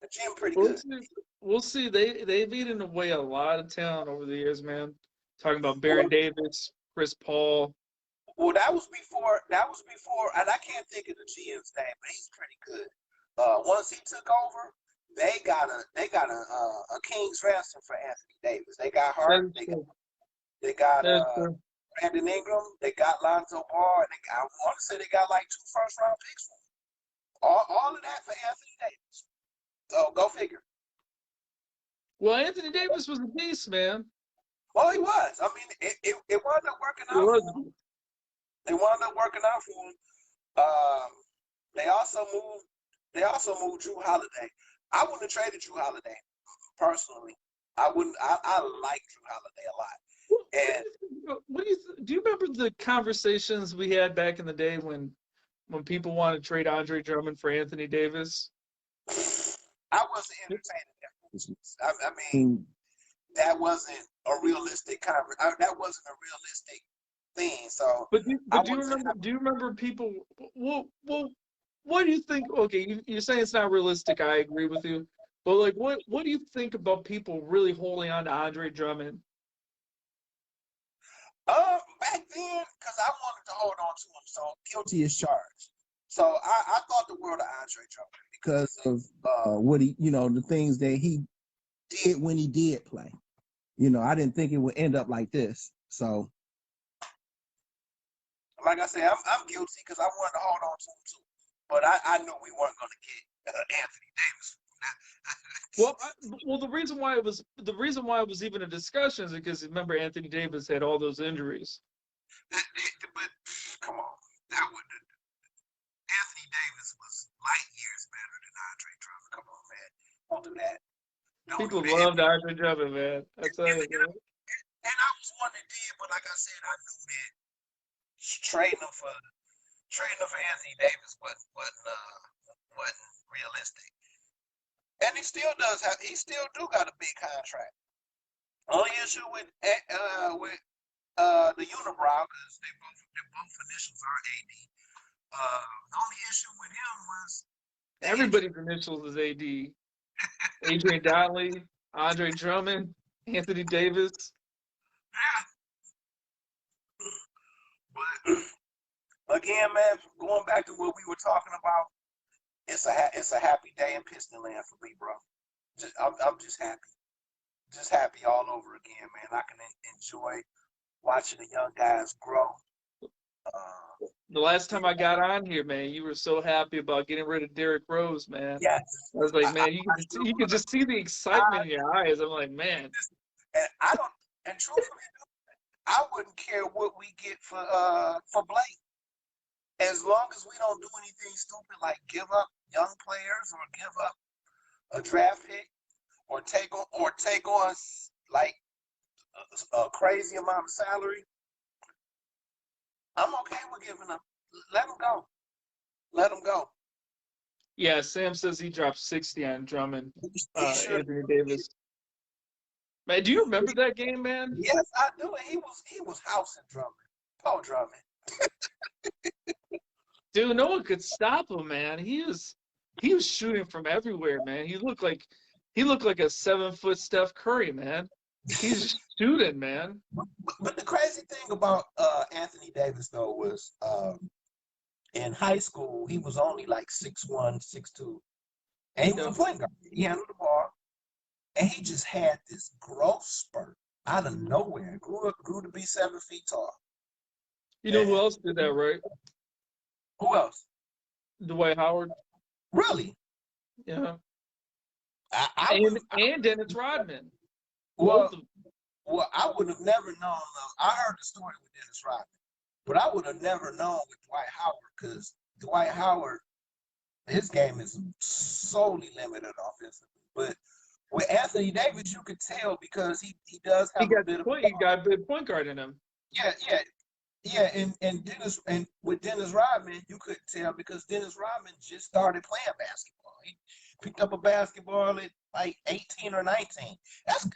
The gym pretty good. We'll see. They've eaten away a lot of talent over the years, man. Talking about Baron Davis, Chris Paul. Well, that was before, and I can't think of the GM's name, but he's pretty good. Once he took over, they got a king's ransom for Anthony Davis. They got Hart, they got Brandon Ingram, they got Lonzo Ball, and I want to say they got like 2 first-round picks for him. All of that for Anthony Davis. So go figure. Well, Anthony Davis was a beast, man. Well, he was. I mean, it wound up working out for him. They wound up working out for him. They also moved Drew Holiday. I wouldn't have traded Drew Holiday personally. I wouldn't. I like Drew Holiday a lot. And do you remember the conversations we had back in the day when people wanted to trade Andre Drummond for Anthony Davis? I wasn't entertaining that. I mean, that wasn't a realistic that wasn't a realistic thing. So, but do you remember people? Well, what do you think? Okay, you're saying it's not realistic. I agree with you. But like, what do you think about people really holding on to Andre Drummond? Back then, because I wanted to hold on to him, so guilty as charged. So I thought the world of Andre Drummond because of what he, the things that he did when he did play. I didn't think it would end up like this. So, like I said, I'm guilty because I wanted to hold on to him too. But I knew we weren't going to get Anthony Davis. Well, the reason why it was even a discussion is because remember Anthony Davis had all those injuries. But come on, that wouldn't. Anthony Davis was light years better than Andre Drummond. Come on, man, don't do that. People loved Andre Drummond, man. I tell you, man. And I was one that did, but like I said, I knew that trading him for Anthony Davis wasn't realistic. And he still do got a big contract. Only issue with the unibrow, because they both initials are AD. The only issue with him was everybody's initials is AD. Adrian Donnelly, Andre Drummond, Anthony Davis. But again, man, going back to what we were talking about, it's a happy day in Piston land for me, bro. I'm just happy all over again, man. I can enjoy watching the young guys grow. The last time I got on here, man, you were so happy about getting rid of Derrick Rose, man. Yes. I was like, man, you can just see the excitement in your eyes. I'm like, man. And truthfully, I wouldn't care what we get for Blake. As long as we don't do anything stupid like give up young players or give up a draft pick or take on like a crazy amount of salary, I'm okay with giving up. Let him go. Yeah, Sam says he dropped 60 on Drummond, Anthony Davis. Man, do you remember that game, man? Yes, I do. He was housing Drummond. Paul Drummond. Dude, no one could stop him, man. He was shooting from everywhere, man. He looked like a 7-foot Steph Curry, man. He's shooting, man. But the crazy thing about Anthony Davis though was in high school he was only like 6'1", 6'2", and he was a point guard. He handled the ball, and he just had this growth spurt out of nowhere. Grew to be 7 feet tall. You know who else did that, right? Who else? Dwight Howard. Really? Yeah. And Dennis Rodman. Well, I would have never known. I heard the story with Dennis Rodman, but I would have never known with Dwight Howard because Dwight Howard, his game is solely limited offensively. But with Anthony Davis, you could tell because he does have a bit of. He got a bit point guard in him. Yeah, and with Dennis Rodman, you couldn't tell because Dennis Rodman just started playing basketball. He picked up a basketball at like 18 or 19.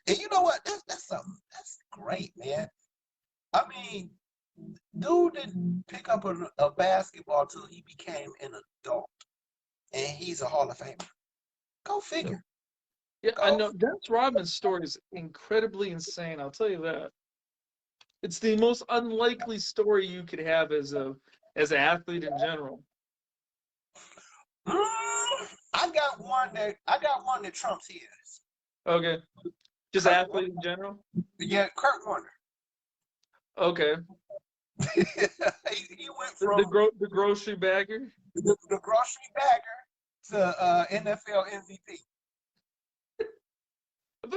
You know what? That's something. That's great, man. I mean, dude didn't pick up a basketball till he became an adult, and he's a Hall of Famer. Go figure. Yeah, I know. Dennis Rodman's story is incredibly insane. I'll tell you that. It's the most unlikely story you could have as an athlete in general. I got one that trumps his. Okay, just Kurt athlete in general. Yeah, Kurt Warner. Okay, he went from the grocery bagger. the grocery bagger to NFL MVP.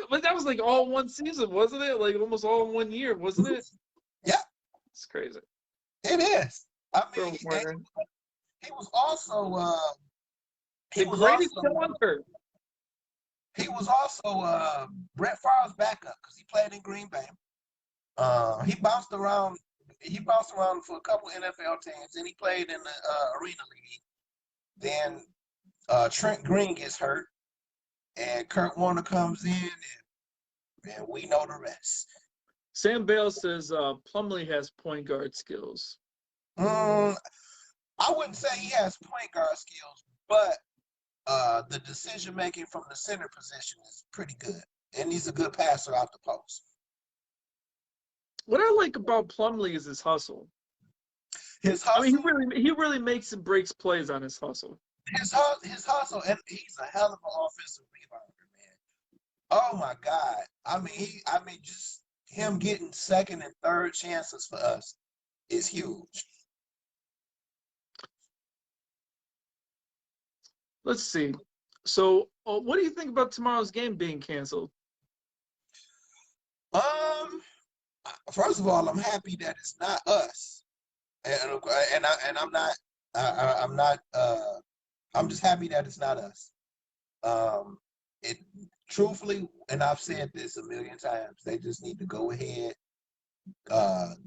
But that was like all one season, wasn't it? Like almost all in 1 year, wasn't it? Yeah, it's crazy. It is. I mean, he was also the greatest hunter. He was also Brett Favre's backup because he played in Green Bay. He bounced around. He bounced around for a couple NFL teams, and he played in the Arena League. Then Trent Green gets hurt, and Kurt Warner comes in, and we know the rest. Sam Bale says Plumlee has point guard skills. I wouldn't say he has point guard skills, but the decision making from the center position is pretty good, and he's a good passer off the post. What I like about Plumlee is his hustle. His hustle. I mean, he really makes and breaks plays on his hustle. His hustle, and he's a hell of an offensive rebounder, man. Oh my God! I mean, just him getting second and third chances for us is huge. Let's see. So, what do you think about tomorrow's game being canceled? First of all, I'm happy that it's not us, and I'm just happy that it's not us. It truthfully, and I've said this a million times, they just need to go ahead,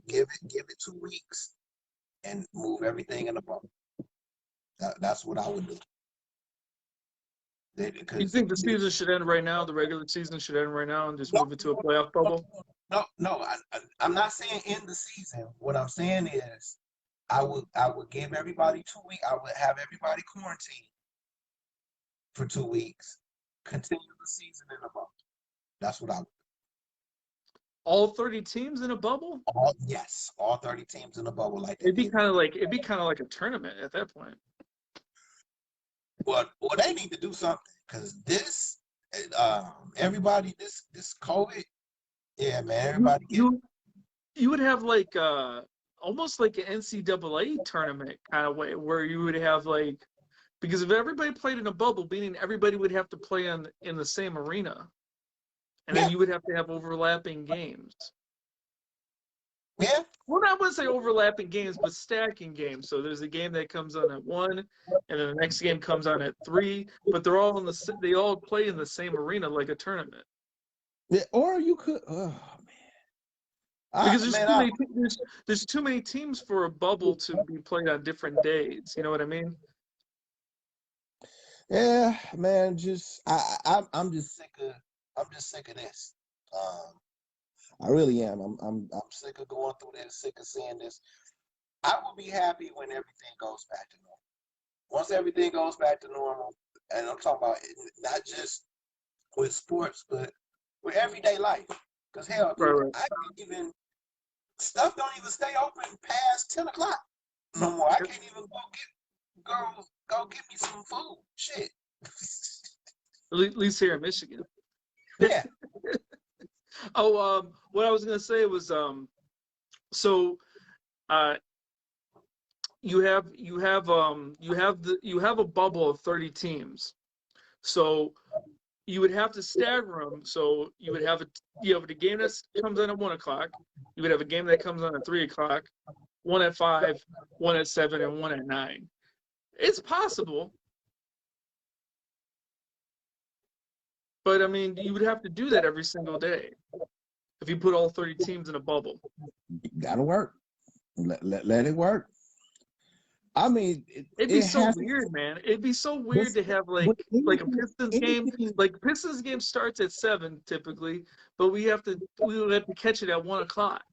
give it 2 weeks, and move everything in the bubble. That's what I would do. You think the season should end right now? The regular season should end right now and just move it to a playoff bubble? No. I'm not saying end the season. What I'm saying is, I would give everybody 2 weeks. I would have everybody quarantined for 2 weeks. Continue the season in a bubble. That's what I would do. All 30 teams in a bubble? Yes, all 30 teams in a bubble like that. It'd be kind of like a tournament at that point. Well, they need to do something because this, everybody, this COVID, yeah, man, everybody. You would have like almost like an NCAA tournament kind of way where you would have like, because if everybody played in a bubble, meaning everybody would have to play in the same arena, and then you would have to have overlapping games. Yeah. Well, I wouldn't say overlapping games, but stacking games. So there's a game that comes on at 1, and then the next game comes on at 3. But they all play in the same arena like a tournament. Yeah, or you could. Oh man. Because there's too many teams for a bubble to be played on different days. You know what I mean? Yeah, man. I'm just sick of this. I really am. I'm sick of going through this, sick of seeing this. I will be happy when everything goes back to normal. Once everything goes back to normal, and I'm talking about not just with sports, but with everyday life. Because hell, right. Stuff don't even stay open past 10 o'clock no more. I can't even go get me some food. Shit. At least here in Michigan. Yeah. What I was gonna say was, you have a bubble of 30 teams, so you would have to stagger them. So you would have the game that comes on at 1 o'clock. You would have a game that comes on at 3 o'clock, 1 at 5, 1 at 7, and 1 at 9. It's possible. But, I mean, you would have to do that every single day if you put all 30 teams in a bubble. Gotta work. Let it work. I mean, it'd be so weird, man. It'd be so weird to have like a Pistons game. Like Pistons game starts at 7 typically, but we would have to catch it at 1 o'clock.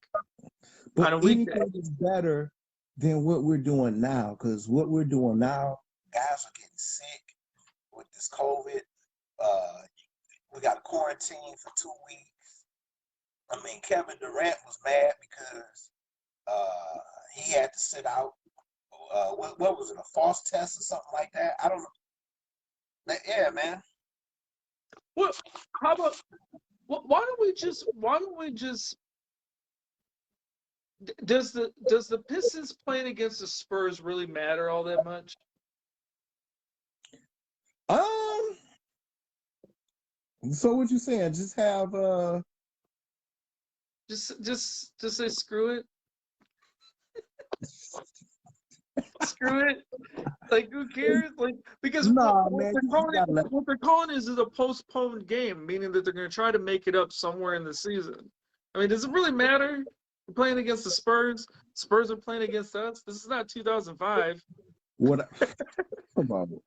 But on a weekday. anything is better than what we're doing now, because what we're doing now, guys are getting sick with this COVID. We got quarantine for 2 weeks. I mean, Kevin Durant was mad because he had to sit out. What was it, a false test or something like that? I don't know. Yeah, man. What? How about? Why don't we just? Does the Pistons playing against the Spurs really matter all that much? So what you saying? Just have Just say screw it. Screw it. Like, who cares? Like, because Nah, what man, they're you calling gotta let- what they're calling is a postponed game, meaning that they're going to try to make it up somewhere in the season. I mean, does it really matter? We're playing against the Spurs. Spurs are playing against us. This is not 2005. what? Come on.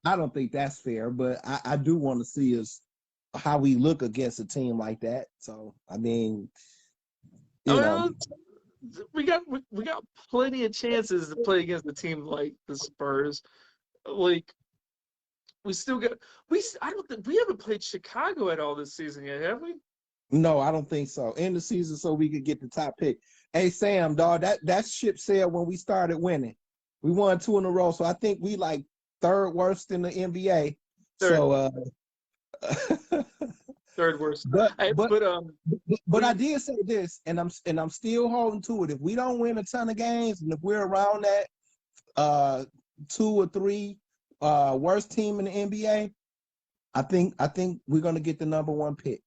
I don't think that's fair, but I do want to see us how we look against a team like that. So I mean, you know. We got plenty of chances to play against a team like the Spurs. Like, we still got I don't think we haven't played Chicago at all this season yet, have we? No, I don't think so. End the season so we could get the top pick. Hey Sam, dog, that ship sailed when we started winning. We won 2 in a row, so I think we like 3rd worst in the NBA. Third. So Third worst. but We- I did say this, and I'm still holding to it. If we don't win a ton of games, and if we're around that 2 or 3 worst team in the NBA, I think we're gonna get the number 1 pick.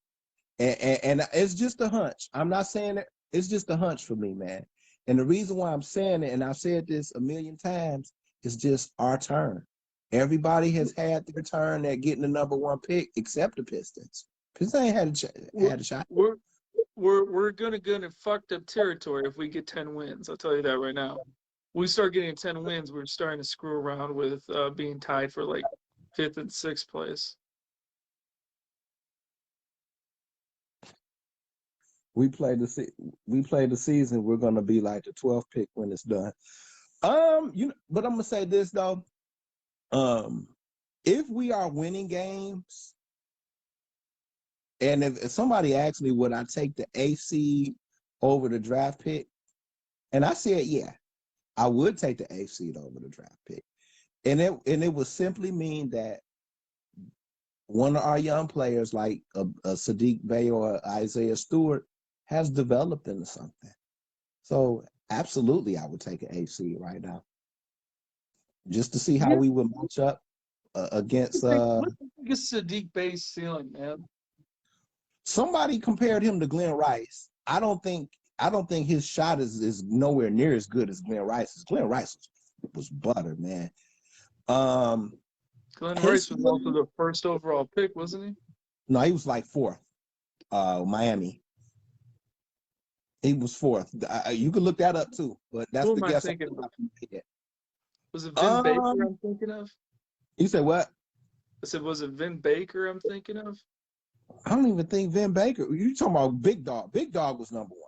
And it's just a hunch. I'm not saying it. It's just a hunch for me, man. And the reason why I'm saying it, and I've said this a million times, is just our turn. Everybody has had their turn at getting the number 1 pick, except the Pistons. Pistons ain't had a shot. We're gonna get in fucked up territory if we get 10 wins. I'll tell you that right now. We start getting 10 wins, we're starting to screw around with being tied for like 5th and 6th place. We play the season. We're gonna be like the 12th pick when it's done. But I'm gonna say this though. If we are winning games, and if somebody asked me would I take the AC over the draft pick, and I said yeah, I would take the AC over the draft pick, and it would simply mean that one of our young players like a Sadiq Bey or Isaiah Stewart has developed into something. So absolutely, I would take an AC right now, just to see how we would match up against. What's the biggest Sadiq Bey's ceiling, man? Somebody compared him to Glenn Rice. I don't think his shot is nowhere near as good as Glenn Rice's. Glenn Rice was butter, man. Glenn Rice was also the 1st overall pick, wasn't he? No, he was like 4th. Miami. He was 4th. You can look that up too, but that's the guess. Was it Vin Baker I'm thinking of? You said what? I said, was it Vin Baker I'm thinking of? I don't even think Vin Baker. You talking about Big Dog? Big Dog was number 1.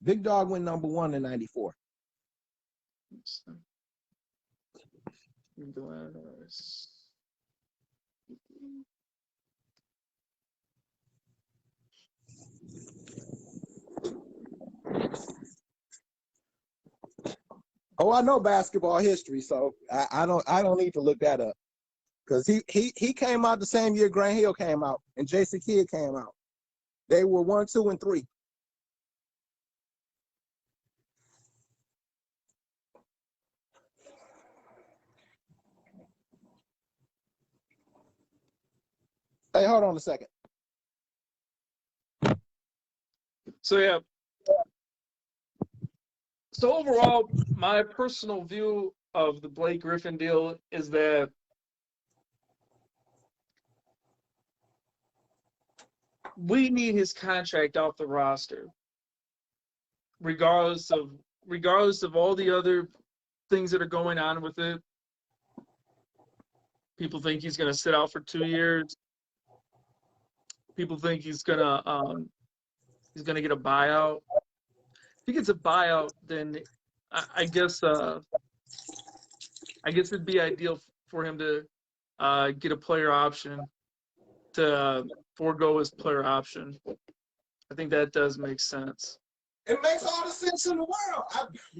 Big Dog went number 1 in '94. Glenn Rice. Oh, I know basketball history, so I don't need to look that up, because he came out the same year Grant Hill came out and Jason Kidd came out. They were 1, 2, and 3. Hey, hold on a second. So yeah. So overall, my personal view of the Blake Griffin deal is that we need his contract off the roster, regardless of all the other things that are going on with it. People think he's going to sit out for 2 years. People think he's going to get a buyout. he gets a buyout, then I guess it'd be ideal for him to get a player option, to forego his player option. I think that does make sense. It makes all the sense in the world.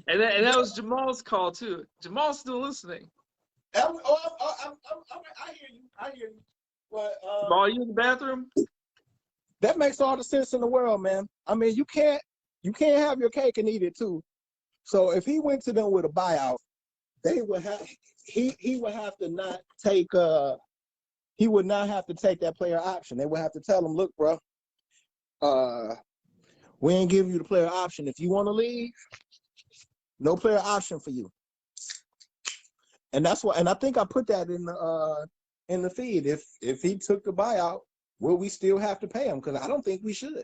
And that was Jamal's call too. Jamal's still listening. I hear you. I hear you. But Jamal, you in the bathroom? that makes all the sense in the world, man. I mean, you can't have your cake and eat it too. So if he went to them with a buyout, they would have he would have to not take he would not have to take that player option. They would have to tell him, look, bro, we ain't giving you the player option. If you want to leave, no player option for you. And that's why, and I think I put that in the feed. If he took the buyout, will we still have to pay him? Because I don't think we should.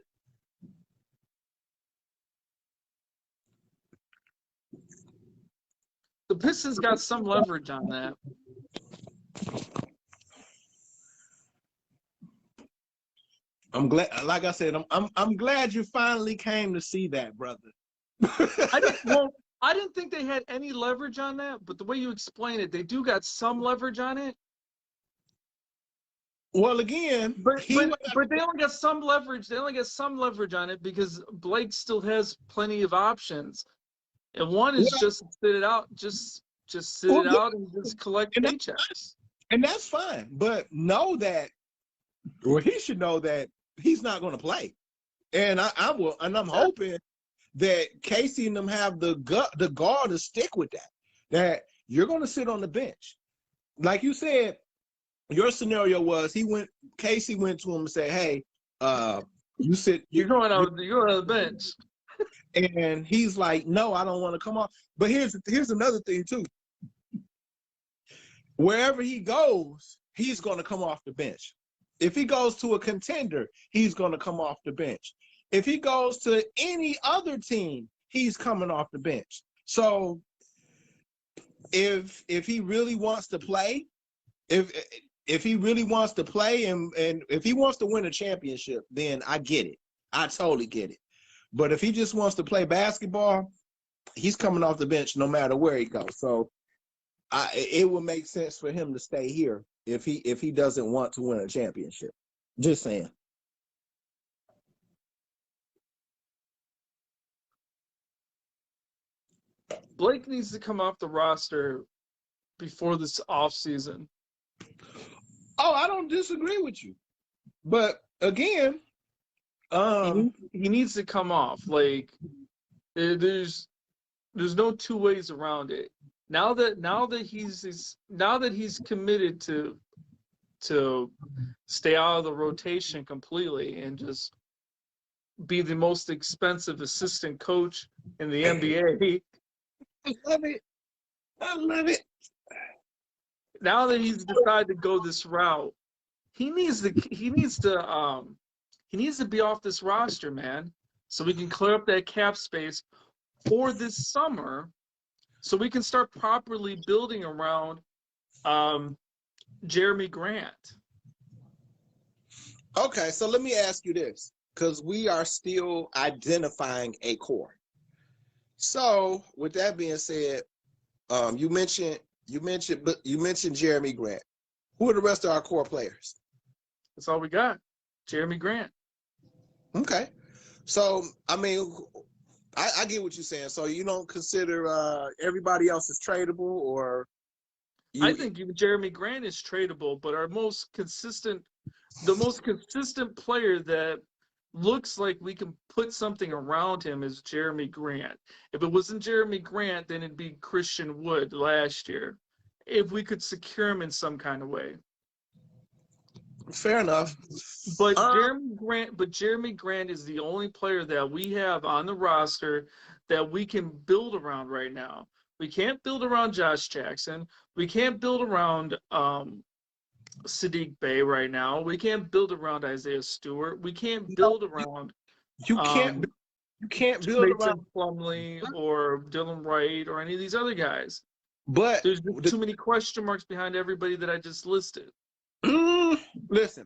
The Pistons got some leverage on that. I'm glad, like I said, I'm glad you finally came to see that, brother. I didn't think they had any leverage on that, but the way you explain it, they do got some leverage on it. Well, again, but they only got some leverage. They only get some leverage on it because Blake still has plenty of options, and one is just sit it out, just sit it out and just collect paychecks. And that's fine, but know that, or he should know that he's not going to play, and I'm hoping that Casey and them have the gall to stick with that. That you're going to sit on the bench, like you said. Your scenario was Casey went to him and said, "Hey, you're going on the bench," and he's like, "No, I don't want to come off." But here's another thing too. Wherever he goes, he's going to come off the bench. If he goes to a contender, he's going to come off the bench. If he goes to any other team, he's coming off the bench. So if he really wants to play, if he really wants to play and if he wants to win a championship, then I get it. I totally get it. But if he just wants to play basketball, he's coming off the bench no matter where he goes. So it would make sense for him to stay here if he doesn't want to win a championship. Just saying. Blake needs to come off the roster before this offseason. Oh, I don't disagree with you. But again, he needs to come off. Like there's no two ways around it. Now that he's committed to stay out of the rotation completely and just be the most expensive assistant coach in the NBA. I love it. Now that he's decided to go this route, he needs to be off this roster, man, so we can clear up that cap space for this summer, so we can start properly building around Jeremy Grant. Okay, so let me ask you this, because we are still identifying a core. So, with that being said, you mentioned Jeremy Grant. Who are the rest of our core players? That's all we got. Jeremy Grant. Okay. So, I mean, I get what you're saying. So you don't consider everybody else is tradable, or I think even Jeremy Grant is tradable, but the most consistent player that looks like we can put something around him is Jeremy Grant. If it wasn't Jeremy Grant, then it'd be Christian Wood last year, if we could secure him in some kind of way. Fair enough. But Jeremy Grant is the only player that we have on the roster that we can build around right now. We can't build around Josh Jackson. We can't build around Sadiq Bey right now. We can't build around Isaiah Stewart. We can't build around you can't build around Plumlee or Dylan Wright or any of these other guys. But there's too many question marks behind everybody that I just listed. Listen,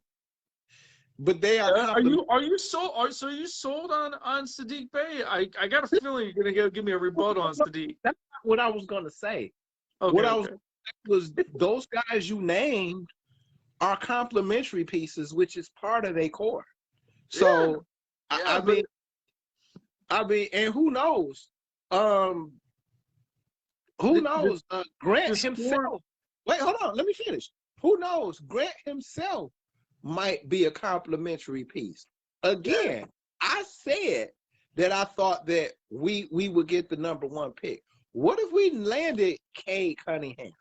but they are Are you sold? So you sold on Sadiq Bey? I got a feeling you're gonna give me a rebuttal on Sadiq. That's not what I was going to say. Okay, What I was those guys you named are complementary pieces, which is part of their core. So I mean, and who knows? Who knows? Grant himself. Wait, hold on. Let me finish. Who knows? Grant himself might be a complementary piece. Again, I said that I thought that we would get the #1 pick. What if we landed Cade Cunningham?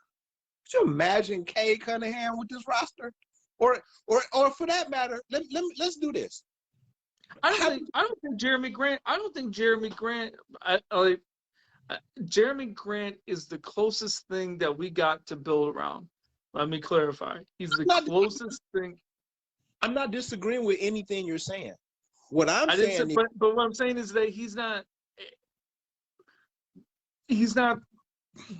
Could you imagine Cade Cunningham with this roster? Or for that matter, let's do this. I don't think Jeremy Grant. Jeremy Grant is the closest thing that we got to build around. Let me clarify. He's the closest thing. I'm not disagreeing with anything you're saying. What I'm saying, but what I'm saying is that he's not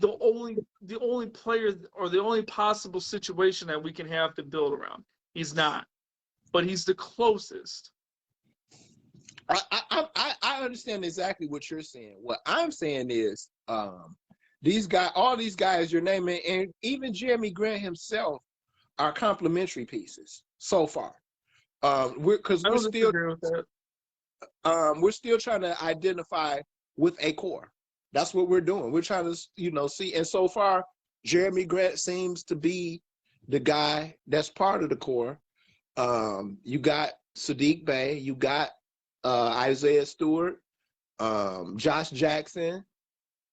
the only player or the only possible situation that we can have to build around. He's not, but he's the closest. I understand exactly what you're saying. What I'm saying is, all these guys you're naming, and even Jeremy Grant himself, are complementary pieces so far. We're still trying to identify with a core. That's what we're doing. We're trying to, see. And so far, Jeremy Grant seems to be the guy that's part of the core. You got Sadiq Bey, you got Isaiah Stewart, Josh Jackson,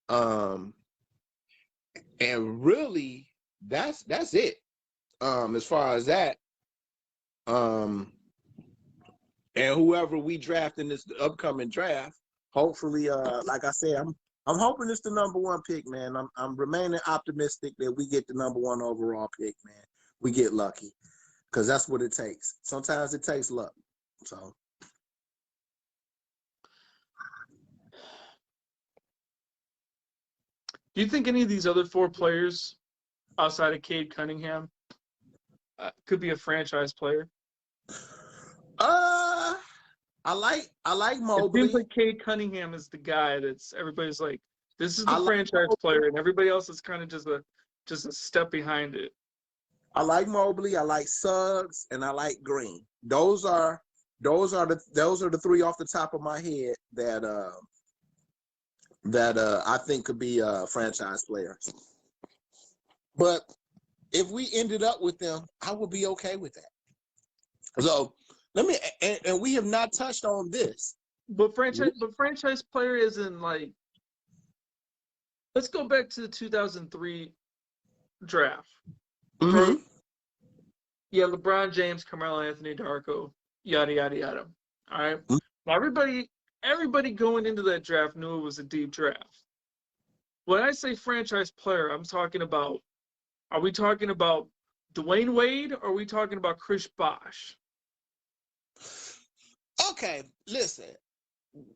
and really that's it. As far as that, and whoever we draft in this upcoming draft, hopefully, like I said, I'm hoping it's the #1 pick, man. I'm remaining optimistic that we get the #1 overall pick, man. We get lucky, because that's what it takes. Sometimes it takes luck. So. Do you think any of these other 4 players outside of Cade Cunningham could be a franchise player? I like Mobley. It seems like Cade Cunningham is the guy that's everybody's like, this is the franchise player, and everybody else is kind of just a step behind it. I like Mobley, I like Suggs, and I like Green. Those are the 3 off the top of my head that I think could be franchise players. But if we ended up with them, I would be okay with that. So and we have not touched on this. But franchise player isn't like, let's go back to the 2003 draft. Mm-hmm. Yeah, LeBron James, Carmelo Anthony, Darko, yada yada yada. All right. Mm-hmm. Now everybody going into that draft knew it was a deep draft. When I say franchise player, I'm talking about, are we talking about Dwayne Wade or are we talking about Chris Bosh? Okay, listen.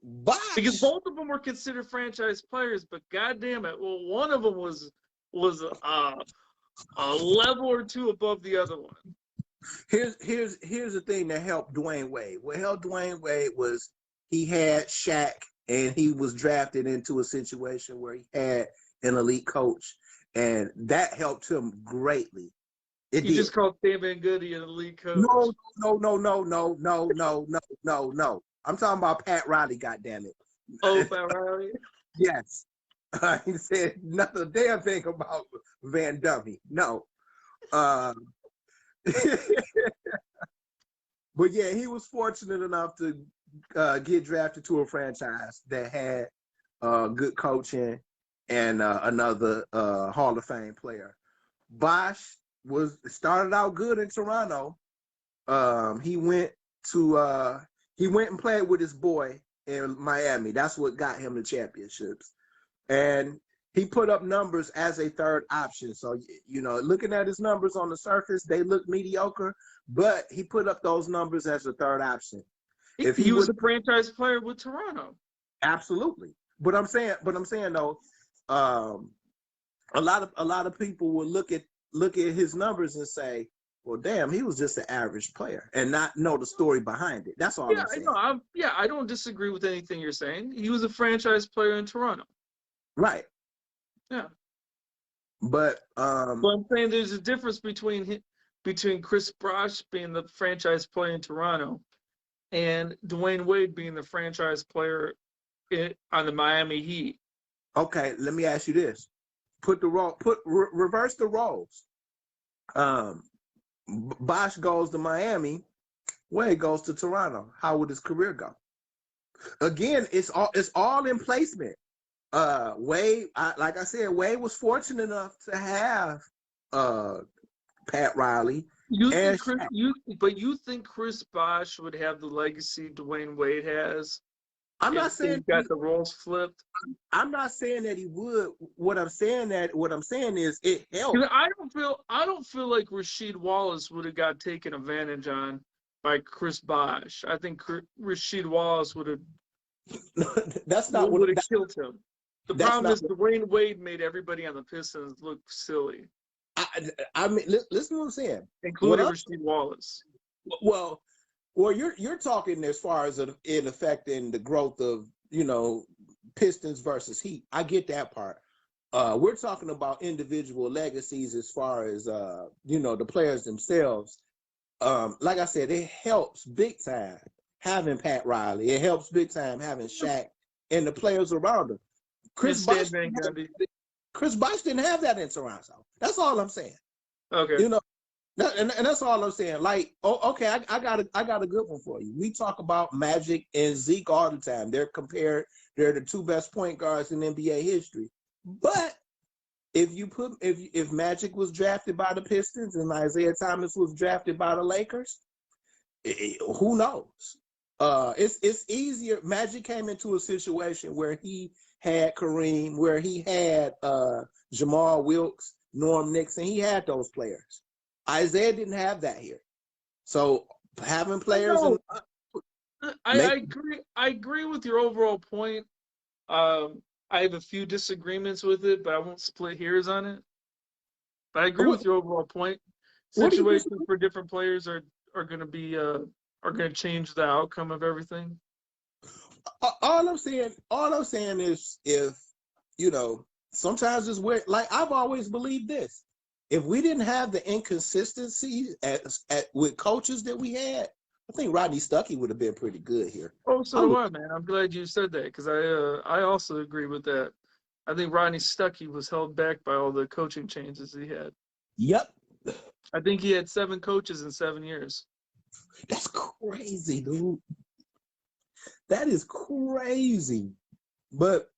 Bosh. Because both of them were considered franchise players, but goddamn it, well, one of them was a level or 2 above the other one. Here's the thing that helped Dwayne Wade. What helped Dwayne Wade was he had Shaq, and he was drafted into a situation where he had an elite coach, and that helped him greatly. You just called Stan Van Gundy an elite coach. No. I'm talking about Pat Riley, goddammit. Oh, Pat Riley? Yes. He said nothing damn thing about Van Gundy. No. But yeah, he was fortunate enough to get drafted to a franchise that had good coaching and another Hall of Fame player. Bosh started out good in Toronto. He went and played with his boy in Miami. That's what got him the championships. And he put up numbers as a third option. So, looking at his numbers on the surface, they look mediocre, but he put up those numbers as a third option. If he was a franchise player with Toronto. Absolutely. But I'm saying though, a lot of people will look at his numbers and say, well, damn, he was just an average player and not know the story behind it. That's all Yeah, I'm I saying. know. I don't disagree with anything you're saying. He was a franchise player in Toronto. Right. Yeah. But But I'm saying there's a difference between Chris Bosh being the franchise player in Toronto and Dwayne Wade being the franchise player on the Miami Heat. okay, let me ask you this. Reverse the roles. Bosh goes to Miami, Wade goes to Toronto. How would his career go? Again, it's all in placement. Wade, like I said, Wade was fortunate enough to have Pat Riley. You think Chris Bosh would have the legacy Dwayne Wade has? I'm not saying he got the roles flipped. I'm not saying that he would. What I'm saying is it helped. I don't feel like Rasheed Wallace would have got taken advantage on by Chris Bosh. I think Rasheed Wallace would have. That's not would have killed him. The problem is Dwayne Wade made everybody on the Pistons look silly. I mean, listen to what I'm saying, including Rasheed Wallace. Well, you're talking as far as it affecting the growth of Pistons versus Heat. I get that part. We're talking about individual legacies as far as the players themselves. Like I said, it helps big time having Pat Riley. It helps big time having Shaq and the players around him. Chris Bosh didn't have that in Toronto. That's all I'm saying. Okay. And that's all I'm saying. Like, okay, I got a good one for you. We talk about Magic and Zeke all the time. They're compared. They're the two best point guards in NBA history. But if Magic was drafted by the Pistons and Isaiah Thomas was drafted by the Lakers, who knows? It's easier. Magic came into a situation where he had Kareem, where he had Jamal Wilkes, Norm Nixon. He had those players. Isaiah didn't have that here. So having players, I agree with your overall point. I have a few disagreements with it, but I won't split hairs on it. But I agree with your overall point. Situations for different players are going to be are going to change the outcome of everything. All I'm saying is, if sometimes it's weird. Like, I've always believed this: if we didn't have the inconsistency with coaches that we had, I think Rodney Stuckey would have been pretty good here. Oh, so do I, man. I'm glad you said that, because I also agree with that. I think Rodney Stuckey was held back by all the coaching changes he had. Yep. I think he had 7 coaches in 7 years. That's crazy, dude. That is crazy. But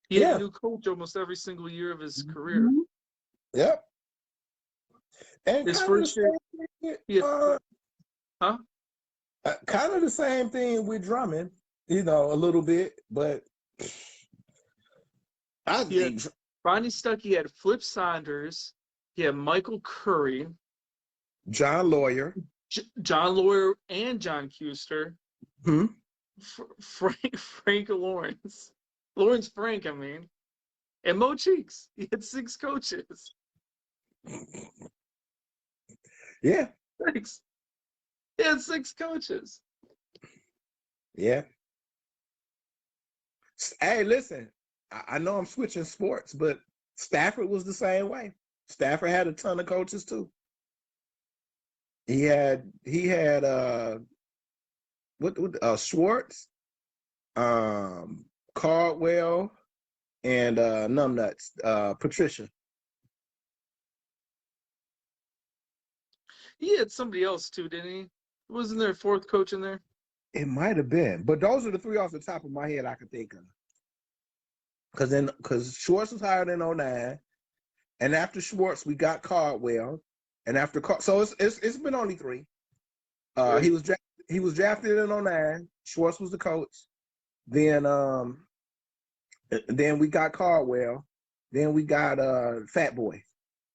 he had a new coach almost every single year of his career. Yep. And his first year, kind of the same thing with Drummond, a little bit, but I think Rodney Stuckey had Flip Saunders, he had Michael Curry, John Lawyer, and John Kuster, hmm? Frank Lawrence, Frank, and Mo Cheeks. He had 6 coaches. Yeah. Thanks. He had 6 coaches. Yeah. Hey, listen, I know I'm switching sports, but Stafford was the same way. Stafford had a ton of coaches too. He had Schwartz, Caldwell, and Numbnuts, Patricia. He had somebody else too, didn't he? Wasn't there a 4th coach in there? It might have been, but those are the 3 off the top of my head I could think of. Because Schwartz was hired in 2009, and after Schwartz we got Caldwell, and after so it's been only 3. He was drafted in 2009. Schwartz was the coach. Then we got Caldwell. Then we got Fat Boy.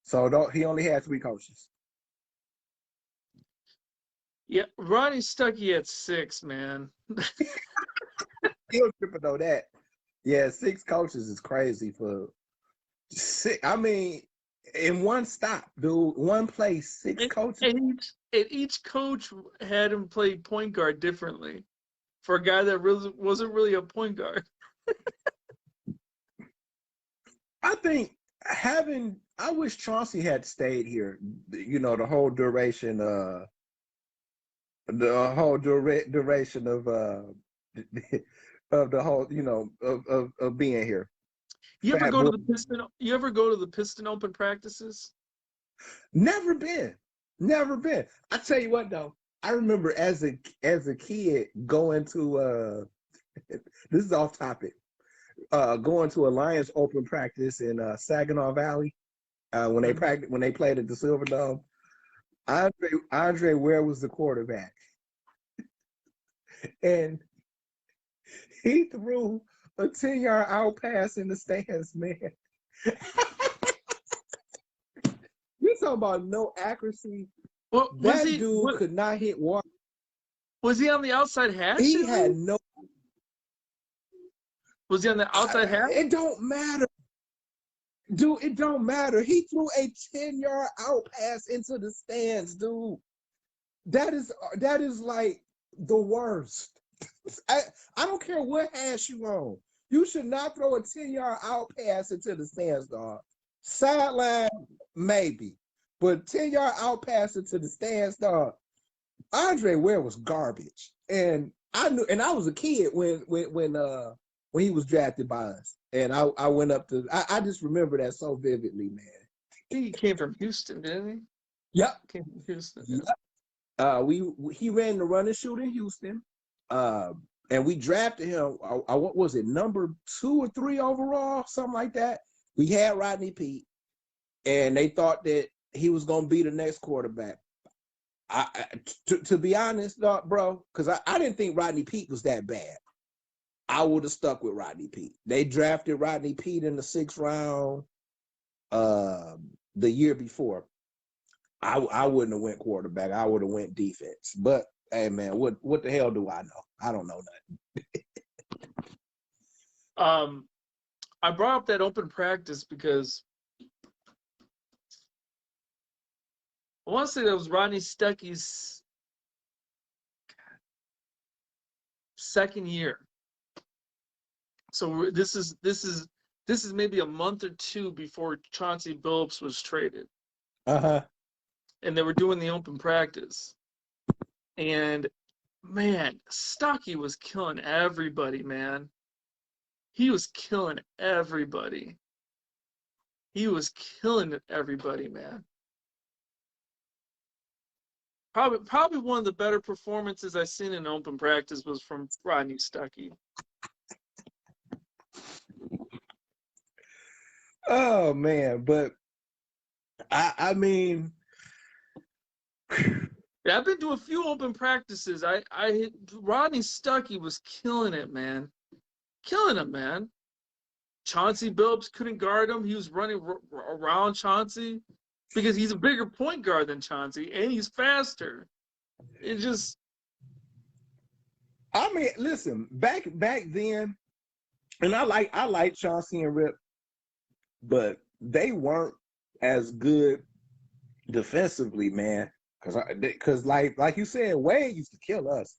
So he only had 3 coaches. Yeah, Rodney Stuckey had 6, man. Still tripping on that. Yeah, 6 coaches is crazy for 6. I mean, in one stop, dude. One place, six coaches. And each coach had him play point guard differently for a guy that really wasn't really a point guard. I think I wish Chauncey had stayed here, you know, the whole duration of of the whole, you know, of being here. You ever Fat go to boy. the Piston? You ever go to the Piston Open practices? Never been. I tell you what though, I remember as a kid going to this is off topic. Going to a Lions Open practice in Saginaw Valley when they played at the Silverdome. Andre Ware was the quarterback, and he threw a 10-yard out pass in the stands, man. You're talking about no accuracy. Well, That dude could not hit water. Was he on the outside hash? He had no. Was he on the outside hash? It don't matter. Dude, it don't matter. He threw a 10-yard out pass into the stands, dude. That is like the worst. I don't care what hash you on. You should not throw a 10-yard out pass into the stands, dog. Sideline, maybe. But 10-yard out pass into the stands, dog. Andre Ware was garbage. And I knew, and I was a kid when he was drafted by us. And I went up to, I just remember that so vividly, man. He came from Houston, didn't he? Yep. Came from Houston. Yep. He ran the run and shoot in Houston. And we drafted him, what was it, number 2 or 3 overall, something like that. We had Rodney Peete, and they thought that he was going to be the next quarterback. To be honest, bro, because I didn't think Rodney Peete was that bad. I would have stuck with Rodney Peete. They drafted Rodney Peete in the 6th round the year before. I wouldn't have went quarterback. I would have went defense. But hey, man, what the hell do I know? I don't know nothing. I brought up that open practice because I want to say that was Rodney Stuckey's second year. So this is maybe a month or 2 before Chauncey Billups was traded. Uh-huh. And they were doing the open practice. And man, Stuckey was killing everybody, man. He was killing everybody. Man. Probably one of the better performances I've seen in open practice was from Rodney Stuckey. Oh man, but I mean, yeah, I've been to a few open practices. Rodney Stuckey was killing it, man. Killing him, man. Chauncey Billups couldn't guard him. He was running around Chauncey because he's a bigger point guard than Chauncey, and he's faster. It just. I mean, listen, back then, and I like Chauncey and Rip, but they weren't as good defensively, man. Because like you said, Wade used to kill us.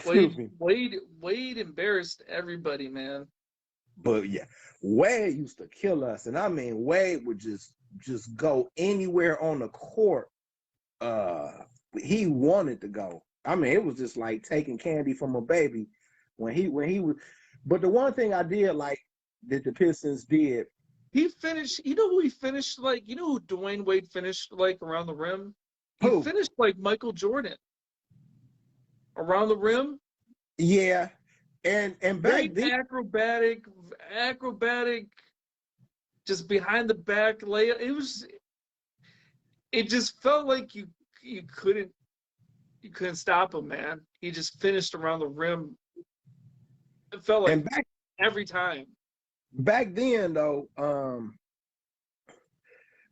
Wade embarrassed everybody, man. But yeah, Wade used to kill us, and I mean, Wade would just go anywhere on the court. He wanted to go. I mean, it was just like taking candy from a baby when he was. But the one thing I did like that the Pistons did, he finished. You know who he finished like? You know who Dwayne Wade finished like around the rim? Who? He finished like Michael Jordan around the rim. Yeah, and back then, acrobatic, just behind the back layup. It just felt like you couldn't stop him, man. He just finished around the rim. It felt like every time. Back then, though,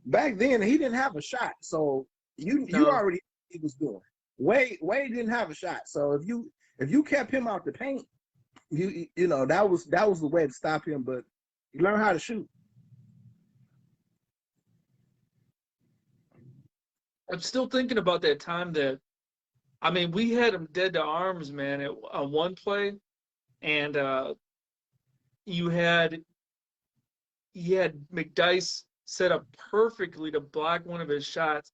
back then he didn't have a shot, so you already knew what he was doing. Wade didn't have a shot, so if you kept him out the paint, you know that was the way to stop him. But you learn how to shoot. I'm still thinking about that time that, I mean, we had him dead to arms, man, on one play, and you had McDyess set up perfectly to block one of his shots,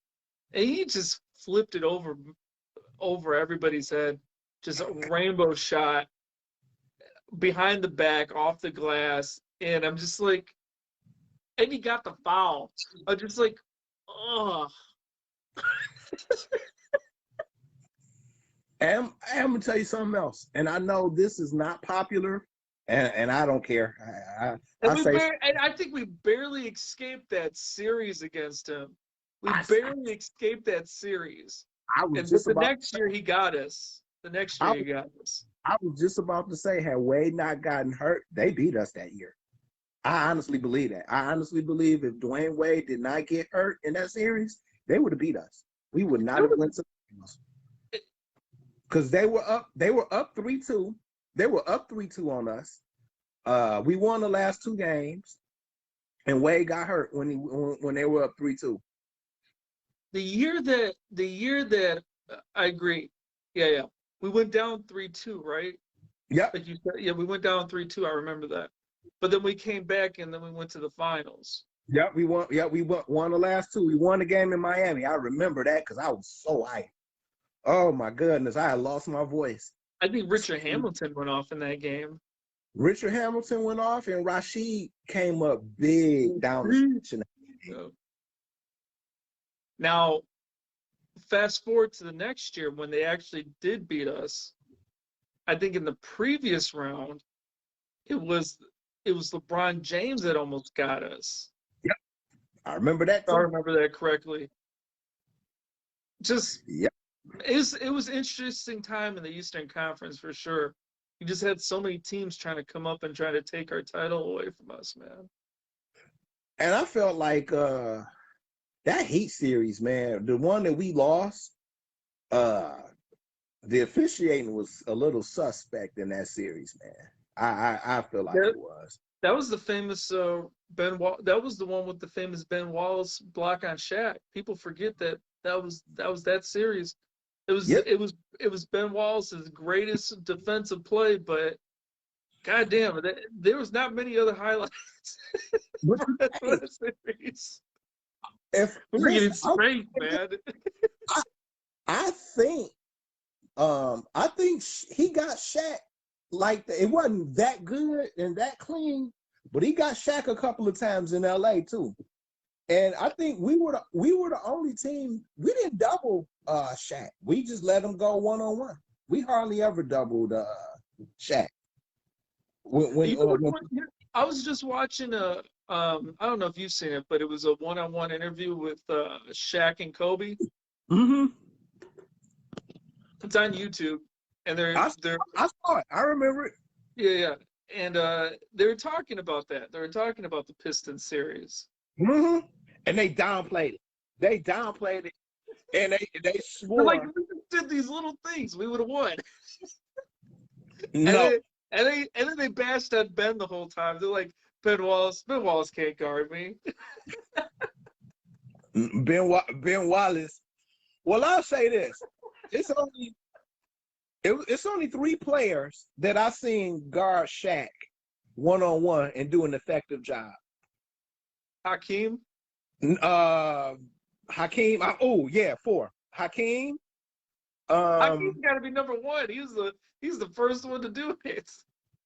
and he just flipped it over everybody's head, just a rainbow shot behind the back, off the glass, and I'm just like, and he got the foul. I'm just like, oh. And I'm gonna tell you something else, and I know this is not popular, and I don't care. I think we barely escaped that series against him. We barely escaped that series. Next year he got us. The next year he got us. I was just about to say, had Wade not gotten hurt, they beat us that year. I honestly believe that. I honestly believe if Dwayne Wade did not get hurt in that series, they would have beat us. We would not have went to the finals. Because they were up 3-2. They were up 3-2 on us. We won the last 2 games, and Wade got hurt when they were up 3-2. The year that I agree. Yeah. We went down 3-2, right? Yep. Like you said, yeah, we went down 3-2. I remember that. But then we came back and then we went to the finals. Yep, we won. Yeah, we won the last 2. We won the game in Miami. I remember that because I was so hyped. Oh my goodness, I had lost my voice. I think Richard Hamilton went off in that game. Richard Hamilton went off, and Rashid came up big down the stretch. Now, fast forward to the next year when they actually did beat us. I think in the previous round, it was LeBron James that almost got us. Yep, I remember that. If I remember that correctly. Just yep. It was an interesting time in the Eastern Conference for sure. You just had so many teams trying to come up and try to take our title away from us, man. And I felt like that Heat series, man, the one that we lost, the officiating was a little suspect in that series, man. I feel like it was. That was the famous that was the one with the famous Ben Wallace block on Shaq. People forget that was that series. It was Ben Wallace's greatest defensive play, but goddamn, there was not many other highlights for that series. We're getting straight, man. I think he got Shaq like that. It wasn't that good and that clean, but he got Shaq a couple of times in LA too. And I think we were the only team. We didn't double Shaq. We just let him go one-on-one. We hardly ever doubled Shaq. I was just watching I don't know if you've seen it, but it was a one-on-one interview with Shaq and Kobe. Mm-hmm. It's on YouTube, and I saw it. I remember it. Yeah. And they were talking about that. They were talking about the Pistons series. Mm-hmm. And they downplayed it. And they swore. Like, we just did these little things, we would have won. No. And then they bashed on Ben the whole time. They're like, Ben Wallace can't guard me. Ben Wallace. Well, I'll say this. It's only 3 players that I've seen guard Shaq one-on-one and do an effective job. Hakeem? Hakeem. 4. Hakeem. Hakeem's got to be number 1. He's the first one to do it.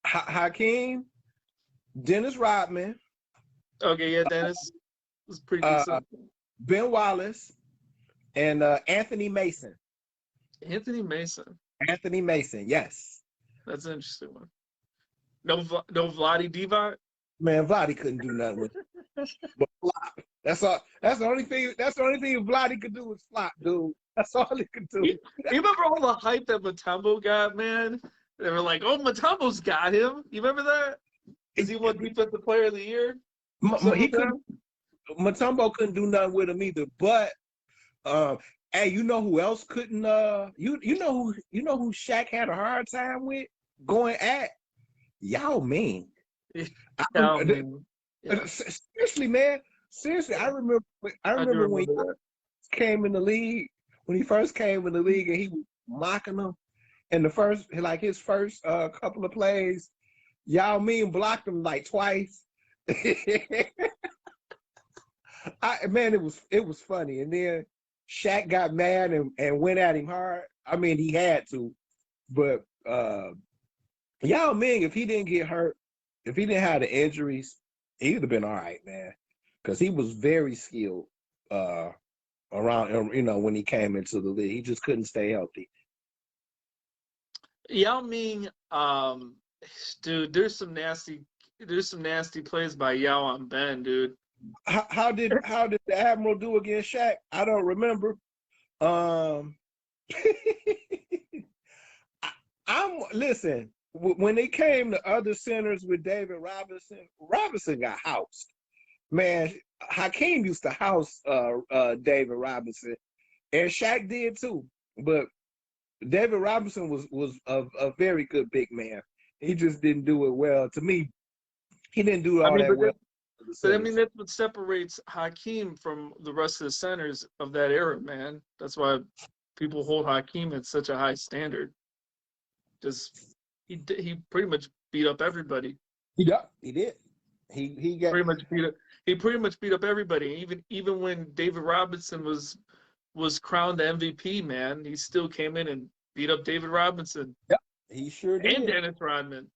Hakeem. Dennis Rodman. Okay, yeah, Dennis was pretty decent. Ben Wallace and Anthony Mason. Anthony Mason, yes. That's an interesting one. No Vlade Divac? Man, Vlade couldn't do nothing with it. But flop. That's all. That's the only thing Vlade could do was flop, dude. That's all he could do. You remember all the hype that Mutombo got, man? They were like, "Oh, Mutombo's got him." You remember that? Is he won Defensive Player of the Year? Mutombo couldn't do nothing with him either. But hey, you know who else couldn't? You know who Shaq had a hard time with going at? Yao Ming. Yao Ming. Seriously, man. Seriously, I remember when came in the league, when he first came in the league, and he was mocking them, and his first couple of plays, Yao Ming blocked him like twice. Man, it was funny. And then Shaq got mad and went at him hard. I mean, he had to, but Yao Ming, if he didn't get hurt, if he didn't have the injuries, he would have been all right, man, because he was very skilled around, when he came into the league. He just couldn't stay healthy. Yao Ming, dude, there's some nasty plays by Yao on Ben, dude. How did the Admiral do against Shaq? I don't remember. Listen, when it came to other centers with David Robinson got housed. Man, Hakeem used to house David Robinson, and Shaq did too. But David Robinson was a very good big man. He just didn't do it well. To me, he didn't do all that well. But I mean, that's what separates Hakeem from the rest of the centers of that era, man. That's why people hold Hakeem at such a high standard. Just he pretty much beat up everybody. He did. He got pretty much beat up. He pretty much beat up everybody. Even when David Robinson was crowned the MVP, man, he still came in and beat up David Robinson. Yep, he sure did. And Dennis Rodman.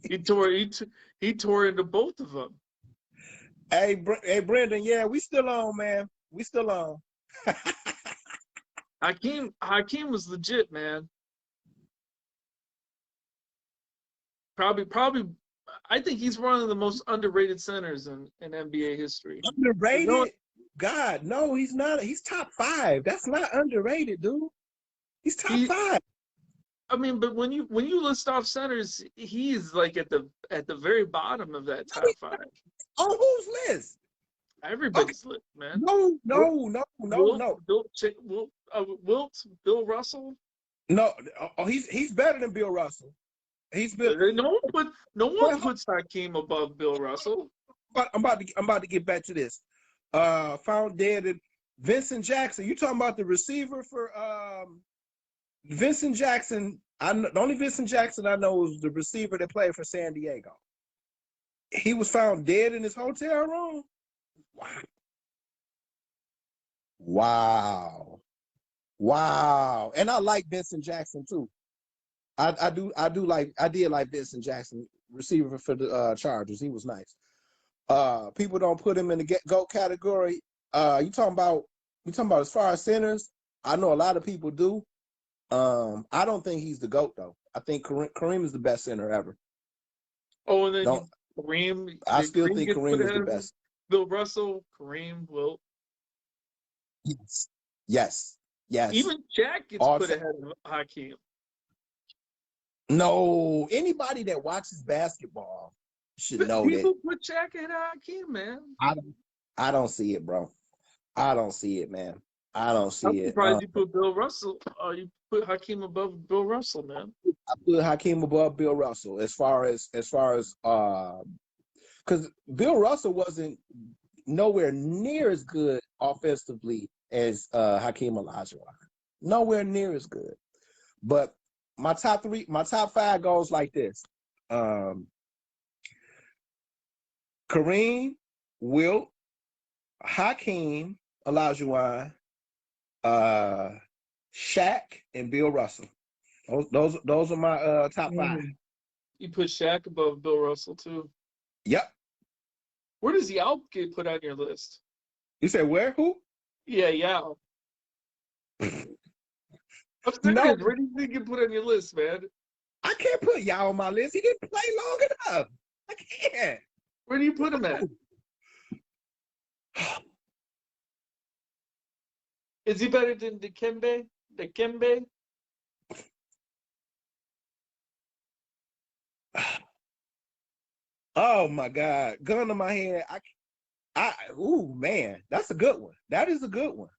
He tore into both of them. Hey, Brendan, yeah, we still on, man. We still on. Hakeem was legit, man. Probably. I think he's one of the most underrated centers in NBA history. Underrated? God, no, he's not. He's top 5. That's not underrated, dude. He's top 5. I mean, but when you list off centers, he's like at the very bottom of that top 5. On whose list? Everybody's list, man. No. Wilt, Bill Russell. No, he's better than Bill Russell. He's better. No one puts Hakeem above Bill Russell. But I'm about to get back to this. Found dead in Vincent Jackson. You talking about the receiver for Vincent Jackson? The only Vincent Jackson I know is the receiver that played for San Diego. He was found dead in his hotel room. Wow. And I like Vincent Jackson too. I did like Vincent Jackson, receiver for the Chargers. He was nice. People don't put him in the GOAT category. You talking about as far as centers? I know a lot of people do. I don't think he's the GOAT though. I think Kareem is the best center ever. Oh, and then Kareem. I still think Kareem is the best. Bill Russell, Kareem, Wilt. Yes. Even Shaq gets put ahead of Hakeem. No, anybody that watches basketball should know people that. Put Shaq ahead of Hakeem, man. I don't see it, bro. I don't see it, man. I don't see it. I'm surprised you put Bill Russell. You put Hakeem above Bill Russell, man. I put Hakeem above Bill Russell as far as because Bill Russell wasn't nowhere near as good offensively as Hakeem Olajuwon. Nowhere near as good. But my top 5 goes like this: Kareem, Wilt, Hakeem Olajuwon, Shaq, and Bill Russell. Those are my top 5. You put Shaq above Bill Russell too. Yep. Where does Yao get put on your list? You said where? Who? Yeah, Yao. No. Where do you think you put on your list, man? I can't put Yao on my list. He didn't play long enough. I can't. Where do you put him at? Is he better than Dikembe? Oh my God. Gun to my head. Ooh, man. That's a good one. That is a good one.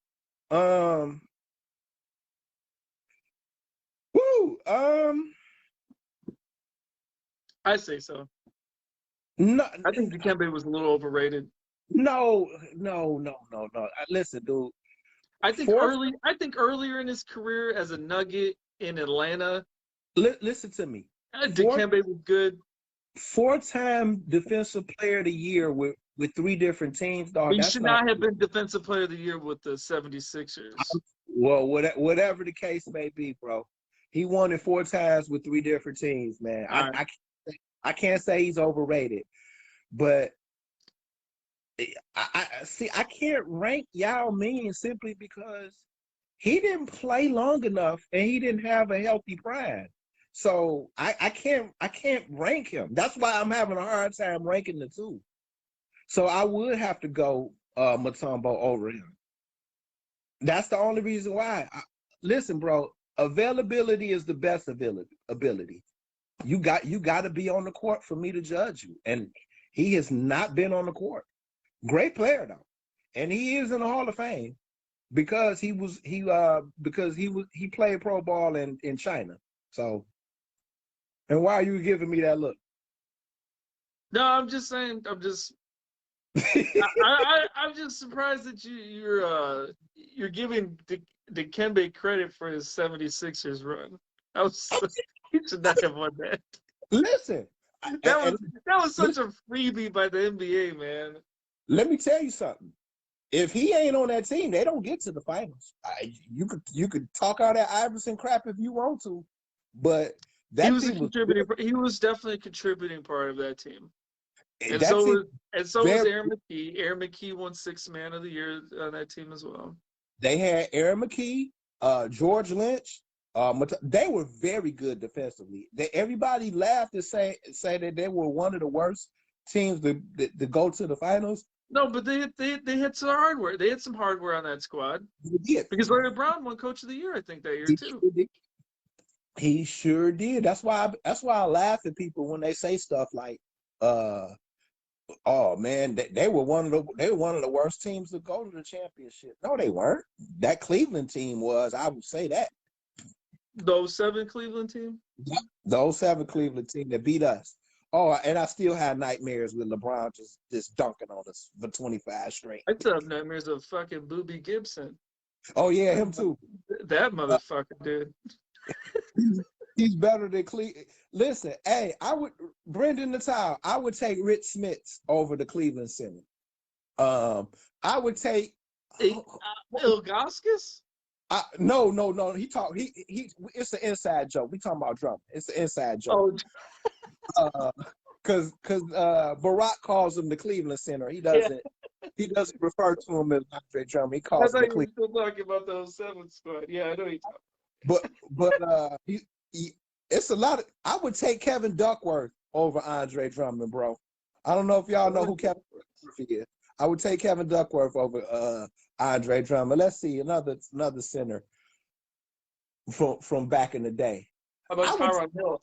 I say so. No, I think Dikembe was a little overrated. No. Listen, dude. I think Fourth, earlier in his career as a Nugget in Atlanta, listen to me. Dikembe was good. 4-time defensive player of the year with 3 different teams, dog. He That's should not not have been defensive player of the year with the 76ers. well, whatever the case may be, bro. He won it 4 times with 3 different teams, man. All right. I can't say he's overrated, but I see. I can't rank Yao Ming simply because he didn't play long enough and he didn't have a healthy prime. So I can't rank him. That's why I'm having a hard time ranking the two. So I would have to go Mutombo over him. That's the only reason why. Listen, bro, availability is the best ability. You got to be on the court for me to judge you. And he has not been on the court. Great player though. And he is in the Hall of Fame because he played pro ball in China. So, and why are you giving me that look? No, I'm just saying. I'm just surprised that you're giving Dikembe credit for his 76ers run. He should not have won that. Listen, that was such a freebie by the NBA, man. Let me tell you something. If he ain't on that team, they don't get to the finals. You could talk all that Iverson crap if you want to, but that he was definitely a contributing part of that team. And that so team was Aaron McKee. Aaron McKee won 6th Man of the Year on that team as well. They had Aaron McKee, George Lynch. They were very good defensively. Everybody laughed and say that they were one of the worst teams to go to the finals. No, but they had some hardware. They had some hardware on that squad. They did. Because Larry Brown won Coach of the Year, I think, that year too. He sure did. That's why I laugh at people when they say stuff like, "Oh man, they were one of the worst teams to go to the championship." No, they weren't. That Cleveland team was. I would say that. Those 7 Cleveland team. Yeah, those 7 Cleveland team that beat us. Oh, and I still have nightmares with LeBron just dunking on us for 25 straight. I still have nightmares of fucking Boobie Gibson. Oh yeah, him too. That motherfucker, dude. He's better than Cleveland. Listen, hey, Brendan Natal, I would take Rich Smits over the Cleveland Center. I would take Ilgauskas? No. He it's an inside joke. We talking about Drummond. It's an inside joke. Because Barack calls him the Cleveland Center. He doesn't refer to him as Andre Drummond. He calls him the Cleveland. I thought you were still talking about the 7 squad. Yeah, I know you talking. But it's a lot of. I would take Kevin Duckworth over Andre Drummond, bro. I don't know if y'all know who Kevin Duckworth is. I would take Kevin Duckworth over Andre Drummond. Let's see another center from back in the day. How about Tyronn Hill?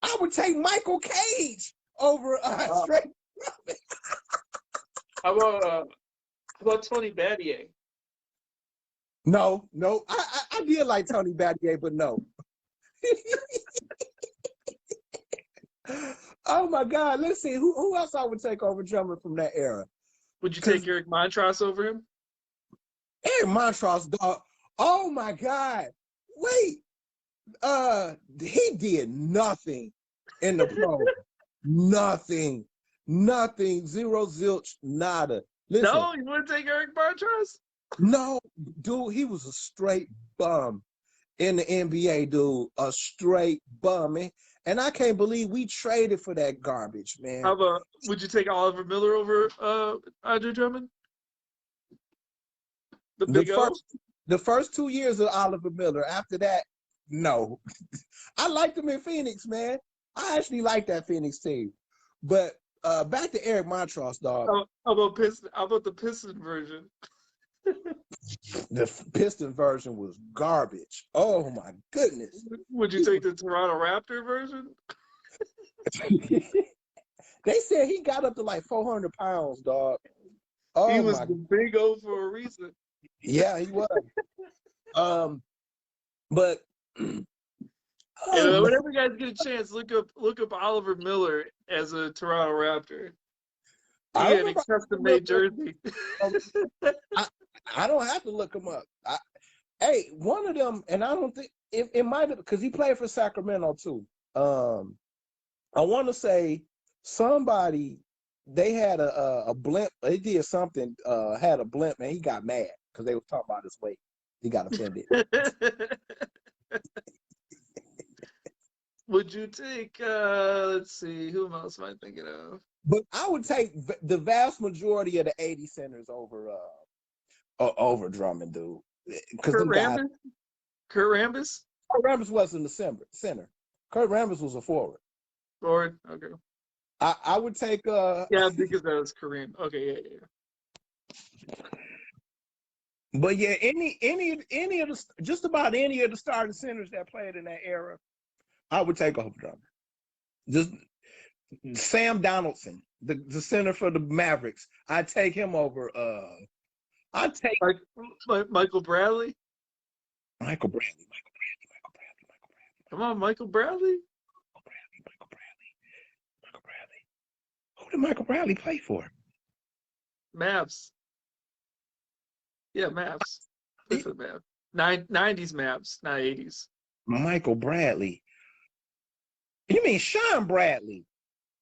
I would take Michael Cage over Andre Drummond. How about Tony Battier? No. I did like Tony Battier, but no. Oh my God! Let's see who else I would take over Drummond from that era. Would you take Eric Montross over him? Eric Montross, dog. Oh my God! Wait, he did nothing in the pro. Nothing. Zero, zilch, nada. Listen, No, you wouldn't take Eric Montross? No, dude, he was a straight bum in the NBA, dude. A straight bum, man. And I can't believe we traded for that garbage, man. How about, would you take Oliver Miller over Andre Drummond? The first 2 years of Oliver Miller. After that, no. I liked him in Phoenix, man. I actually liked that Phoenix team. But back to Eric Montross, dog. How about the Piston version? The Piston version was garbage. Oh my goodness. Would you take the Toronto Raptor version? They said he got up to like 400 pounds, dog. Oh, he was the big O for a reason. Yeah, he was. But whenever you guys get a chance, look up Oliver Miller as a Toronto Raptor. He had a custom-made jersey. I don't have to look him up. Hey, one of them, and I don't think it might have, because he played for Sacramento too. I want to say somebody, they had a blimp. They did something. Had a blimp, and he got mad because they were talking about his weight. He got offended. Would you take? Let's see. Who else am I thinking of? But I would take the vast majority of the 80 centers over Drummond, dude. Because Kurt Rambis? Kurt Rambis? Kurt Rambis wasn't the center. Kurt Rambis was a forward. Forward? Okay. I would take yeah, because that was Kareem. Okay, yeah. But yeah, any of the just about any of the starting centers that played in that era, I would take over Drummond. Just Sam Donaldson, the center for the Mavericks. I'd take him over I'd take Michael Bradley. Michael Bradley. Come on, Michael Bradley. Who did Michael Bradley play for? Mavs. Yeah, Mavs. Play for the Mavs. 90s Mavs, not 80s. Michael Bradley. You mean Sean Bradley?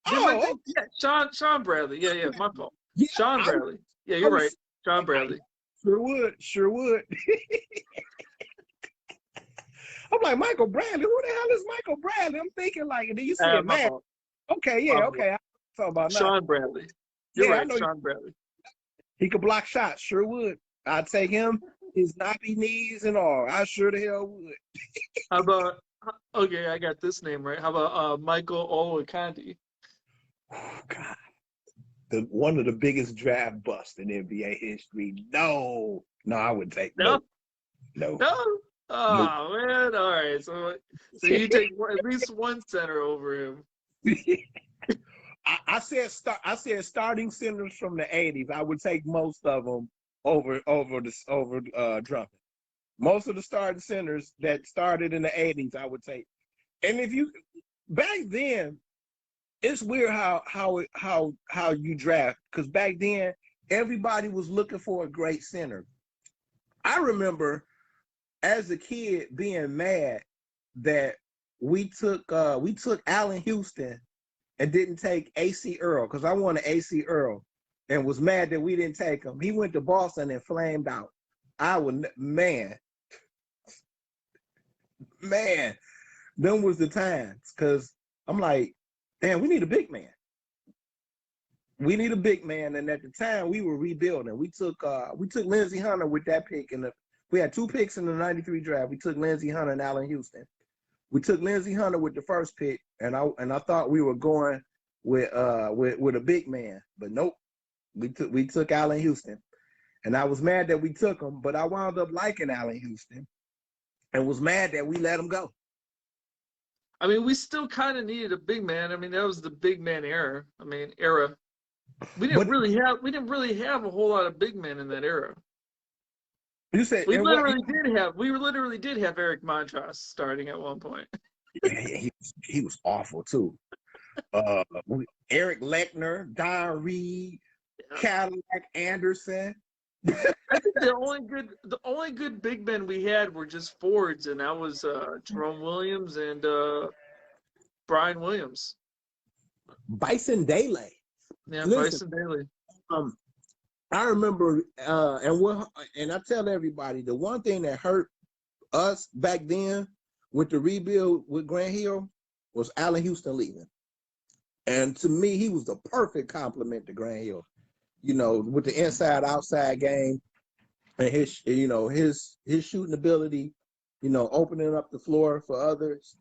Oh, yeah, Sean Bradley. Yeah, my fault. Yeah, Sean Bradley. Yeah, you're right. Sean Bradley. Sure would. I'm like, Michael Bradley? Who the hell is Michael Bradley? I'm thinking like, do you see a man? Okay, yeah, okay. I'm talking about Sean Bradley. You're right, Sean Bradley. He could block shots, sure would. I'd take him, his knobby knees and all. I sure the hell would. How about, okay, I got this name right. How about Michael Olowokandi? Oh, God. One of the biggest draft busts in NBA history. No, I would take no. Oh, man. All right. So you take at least one center over him. I said starting centers from the 80s. I would take most of them over Drummond. Most of the starting centers that started in the 80s, I would take. And if you back then, it's weird how you draft, because back then everybody was looking for a great center. I remember as a kid being mad that we took Allen Houston and didn't take AC Earl, because I wanted AC Earl, and was mad that we didn't take him. He went to Boston and flamed out. Man, them was the times, because I'm like, damn, we need a big man. We need a big man, and at the time we were rebuilding. We took Lindsey Hunter with that pick, and we had 2 picks in the '93 draft. We took Lindsey Hunter and Allen Houston. We took Lindsey Hunter with the first pick, and I thought we were going with a big man, but nope. We took Allen Houston, and I was mad that we took him, but I wound up liking Allen Houston, and was mad that we let him go. I mean, we still kind of needed a big man. I mean, that was the big man era. We didn't really have a whole lot of big men in that era. You said we literally did have Eric Montross starting at one point. Yeah, he was awful too. Eric Lechner, Don Reed, Cadillac Anderson. I think the only good big men we had were just forwards, and that was Jerome Williams and Brian Williams. Bison Daly. Yeah, Bison Daly. I remember, and I tell everybody, the one thing that hurt us back then with the rebuild with Grant Hill was Allen Houston leaving. And to me, he was the perfect complement to Grant Hill. You know, with the inside-outside game and his shooting ability, opening up the floor for others,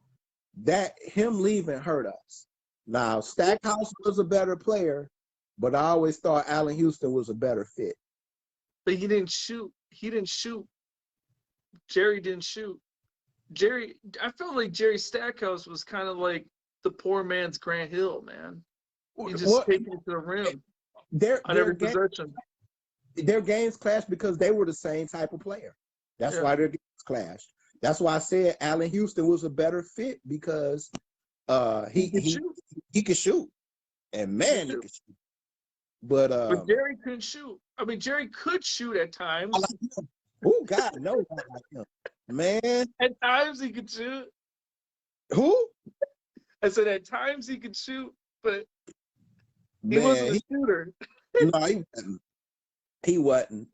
that him leaving hurt us. Now, Stackhouse was a better player, but I always thought Allen Houston was a better fit. But he didn't shoot. Jerry didn't shoot. I felt like Jerry Stackhouse was kind of like the poor man's Grant Hill, man. He just taking it to the rim. Every possession. Their games clashed because they were the same type of player. That's why their games clashed. That's why I said Allen Houston was a better fit, because he could shoot. And man, he could shoot. But Jerry couldn't shoot. I mean, Jerry could shoot at times. Oh God, no, not like him, man. At times he could shoot. Who? I said at times he could shoot, but he Man, wasn't a shooter. no, he wasn't.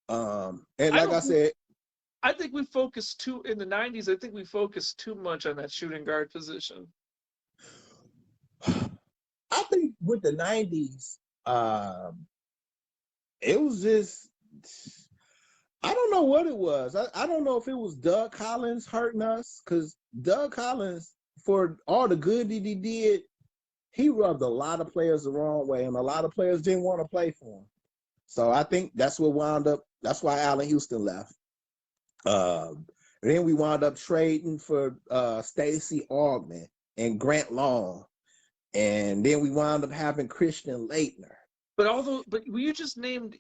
And like I said, I think we focused in the 90s. I think we focused too much on that shooting guard position. I think with the 90s, it was just, I don't know what it was. I don't know if it was Doug Collins hurting us, because Doug Collins, for all the good that he did, he rubbed a lot of players the wrong way, and a lot of players didn't want to play for him. So I think that's what wound up, that's why Allen Houston left. Then we wound up trading for Stacey Augmon and Grant Long. And then we wound up having Christian Laettner. But you just named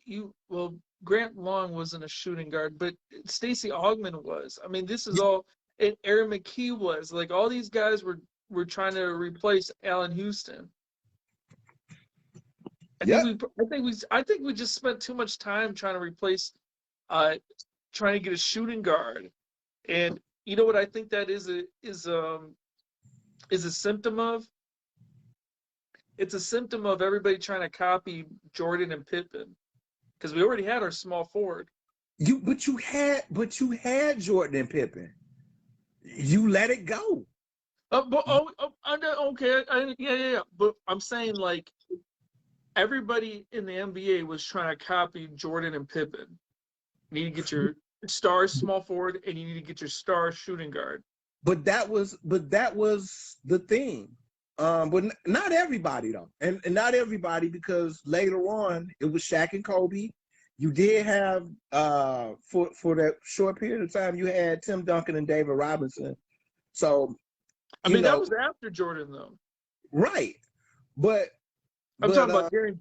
Grant Long wasn't a shooting guard, but Stacey Augmon was. I mean, this is all, and Aaron McKee was. Like, all these guys were trying to replace Allen Houston. I think we just spent too much time trying to replace, trying to get a shooting guard. And you know what I think that is a symptom of? It's a symptom of everybody trying to copy Jordan and Pippen, because we already had our small forward. But you had Jordan and Pippen. You let it go. Okay, yeah. But I'm saying, like, everybody in the NBA was trying to copy Jordan and Pippen. You need to get your star small forward, and you need to get your star shooting guard. But that was the thing. But not everybody though, and not everybody, because later on it was Shaq and Kobe. You did have for that short period of time you had Tim Duncan and David Robinson. So I mean, that was after Jordan though, right? But I'm talking about during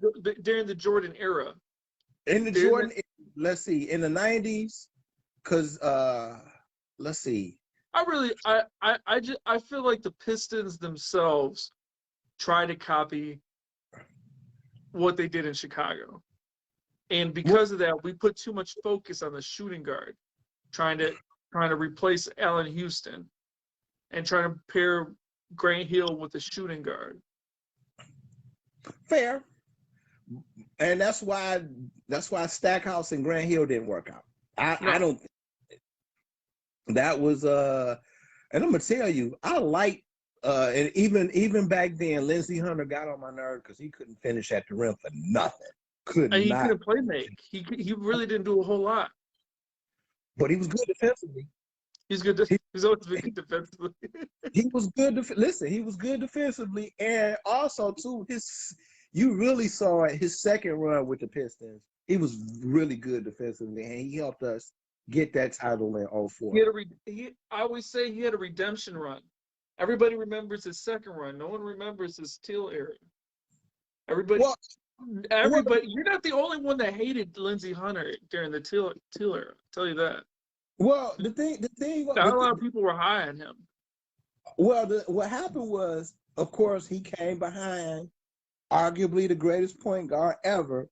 the Jordan era. In the Jordan, let's see, in the 90s, because let's see. I feel like the Pistons themselves try to copy what they did in Chicago. And because of that, we put too much focus on the shooting guard, trying to replace Allen Houston and trying to pair Grant Hill with the shooting guard. Fair. And that's why Stackhouse and Grant Hill didn't work out. I don't think that was and I'm gonna tell you, I like and even back then, Lindsey Hunter got on my nerve because he couldn't finish at the rim for nothing. He couldn't play make. He really didn't do a whole lot. But he was good defensively. He's good. He's always been good defensively. He was good. He was good defensively, and also too, you really saw it his second run with the Pistons. He was really good defensively, and he helped us get that title in 2004. I always say he had a redemption run. Everybody remembers his second run. No one remembers his Teal era. Everybody, you're not the only one that hated Lindsey Hunter during the Teal era. I'll tell you that. Well, the thing. Not a lot of people were high on him. Well, what happened was, of course, he came behind arguably the greatest point guard ever.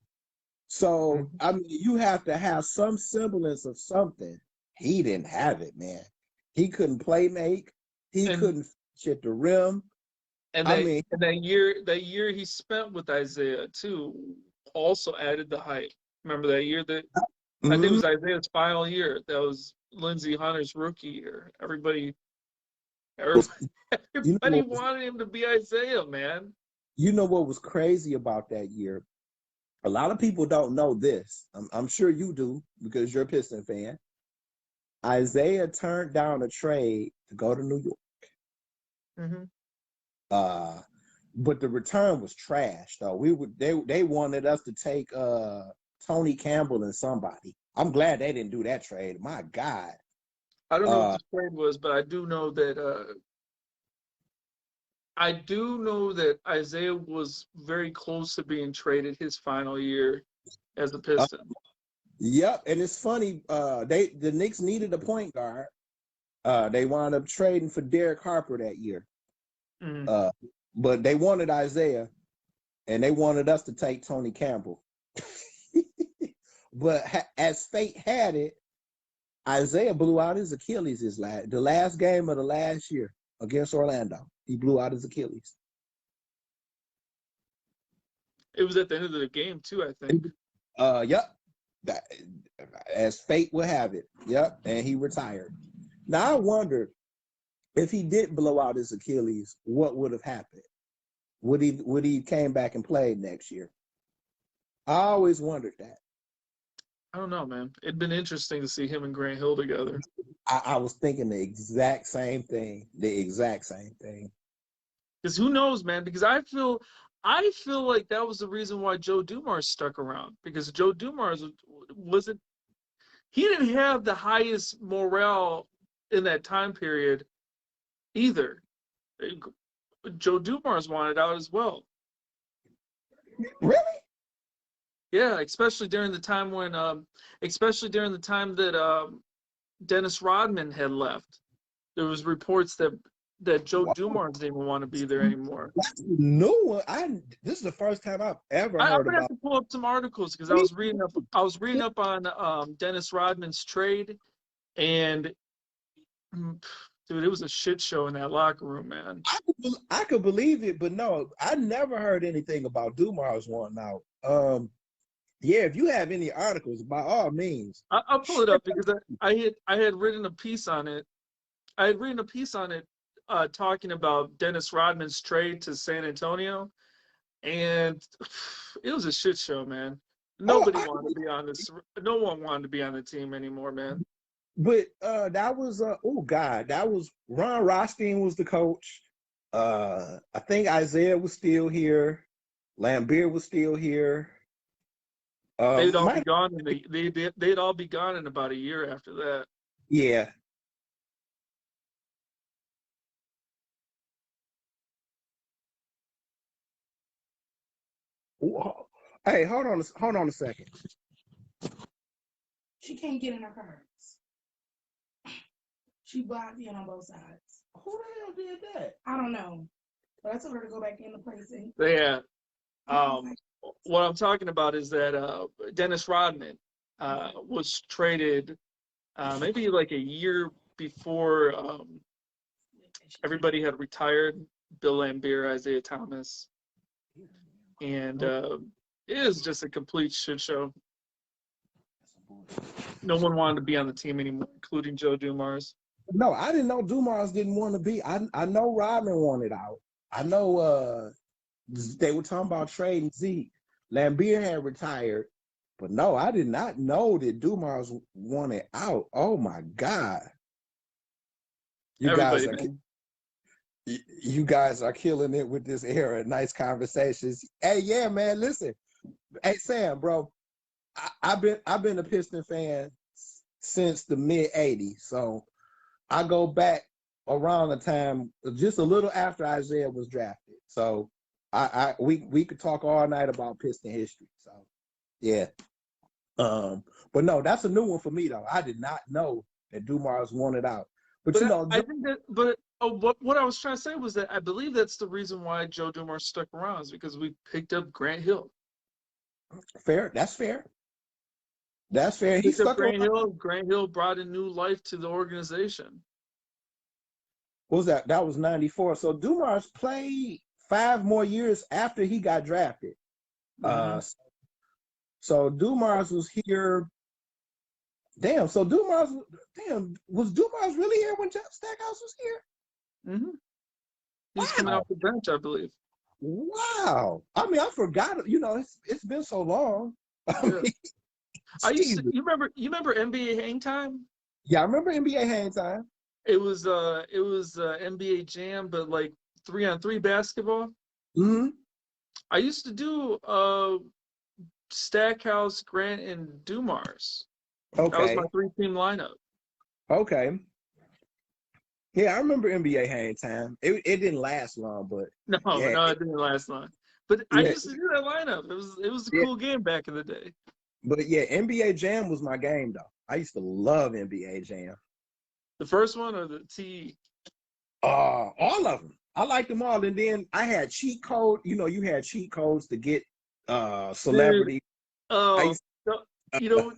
So, I mean, you have to have some semblance of something. He didn't have it, man. He couldn't play make. He couldn't finish at the rim. And that year he spent with Isaiah too also added the hype. Remember that year that I think it was Isaiah's final year. That was Lindsey Hunter's rookie year. Everybody wanted him to be Isaiah, man. You know what was crazy about that year? A lot of people don't know this. I'm sure you do because you're a Piston fan. Isaiah turned down a trade to go to New York. Mm-hmm. But the return was trash, though. They wanted us to take Tony Campbell and somebody. I'm glad they didn't do that trade. My God. I don't know what the trade was, but I do know that Isaiah was very close to being traded his final year as a Piston. Yep, and it's funny. The Knicks needed a point guard. They wound up trading for Derek Harper that year. Mm-hmm. But they wanted Isaiah. and they wanted us to take Tony Campbell. But as fate had it, Isaiah blew out his Achilles the last game of the last year against Orlando. He blew out his Achilles. It was at the end of the game too, I think. Yep. As fate would have it. Yep. And he retired. Now I wonder if he did blow out his Achilles, what would have happened? Would he came back and played next year? I always wondered that. I don't know, man. It'd been interesting to see him and Grant Hill together. I was thinking the exact same thing. Because who knows, man? Because I feel like that was the reason why Joe Dumars stuck around. Because Joe Dumars he didn't have the highest morale in that time period either. Joe Dumars wanted out as well. Really? Yeah, especially during the time that Dennis Rodman had left. There was reports that Joe Dumars didn't even want to be there anymore. That's a new one. This is the first time I've ever heard I'm gonna about. have to pull up some articles because I was reading up on Dennis Rodman's trade, and dude, it was a shit show in that locker room, man. I could believe it, but no, I never heard anything about Dumars wanting out. Yeah, if you have any articles, by all means. I'll pull it up because I had written a piece on it. I had written a piece on it talking about Dennis Rodman's trade to San Antonio, and it was a shit show, man. Nobody wanted to be on this. No one wanted to be on the team anymore, man. But that was that was Ron Rothstein was the coach. I think Isaiah was still here. Lambeer was still here. They'd all be gone. They'd all be gone in about a year after that. Yeah. Hey, hold on a second. She can't get in her cards. She blocked in on both sides. Who the hell did that? I don't know. But I told her to go back in the placing. Yeah. What I'm talking about is that Dennis Rodman was traded maybe like a year before everybody had retired. Bill Laimbeer, Isaiah Thomas, and it was just a complete shit show. No one wanted to be on the team anymore, including Joe Dumars. No, I didn't know Dumars didn't want to be. I know Rodman wanted out. I know they were talking about trading Zeke. Lambeer had retired, but no, I did not know that Dumars wanted out. Oh my God! You guys are killing it with this era. Nice conversations. Hey, yeah, man. Listen, hey Sam, bro. I've been a Piston fan since the mid '80s, so I go back around the time just a little after Isaiah was drafted. So we could talk all night about Piston history. So yeah. But no, that's a new one for me though. I did not know that Dumars wanted out. But you know, I think that. But what I was trying to say was that I believe that's the reason why Joe Dumars stuck around is because we picked up Grant Hill. Fair. That's fair. That's fair. He stuck Grant Hill. Grant Hill brought a new life to the organization. What was that? That was '94. So Dumars played 5 more years after he got drafted. Mm-hmm. So Dumars was here. Damn. So was Dumars really here when Jeff Stackhouse was here? Mm-hmm. He was coming off the bench, I believe. Wow. I mean, I forgot. You know, it's been so long. Yeah. You remember NBA Hang Time? Yeah, I remember NBA Hang Time. It was NBA Jam, but like 3-on-3 basketball. Mm-hmm. I used to do Stackhouse, Grant, and Dumars. Okay. That was my 3-team lineup. Okay. Yeah, I remember NBA Hang Time. It didn't last long, but no, it didn't last long. But I used to do that lineup. It was a cool game back in the day. But yeah, NBA Jam was my game though. I used to love NBA Jam. The first one or the TE? All of them. I liked them all. And then I had cheat code. You know, you had cheat codes to get Dude, celebrity. oh, you know,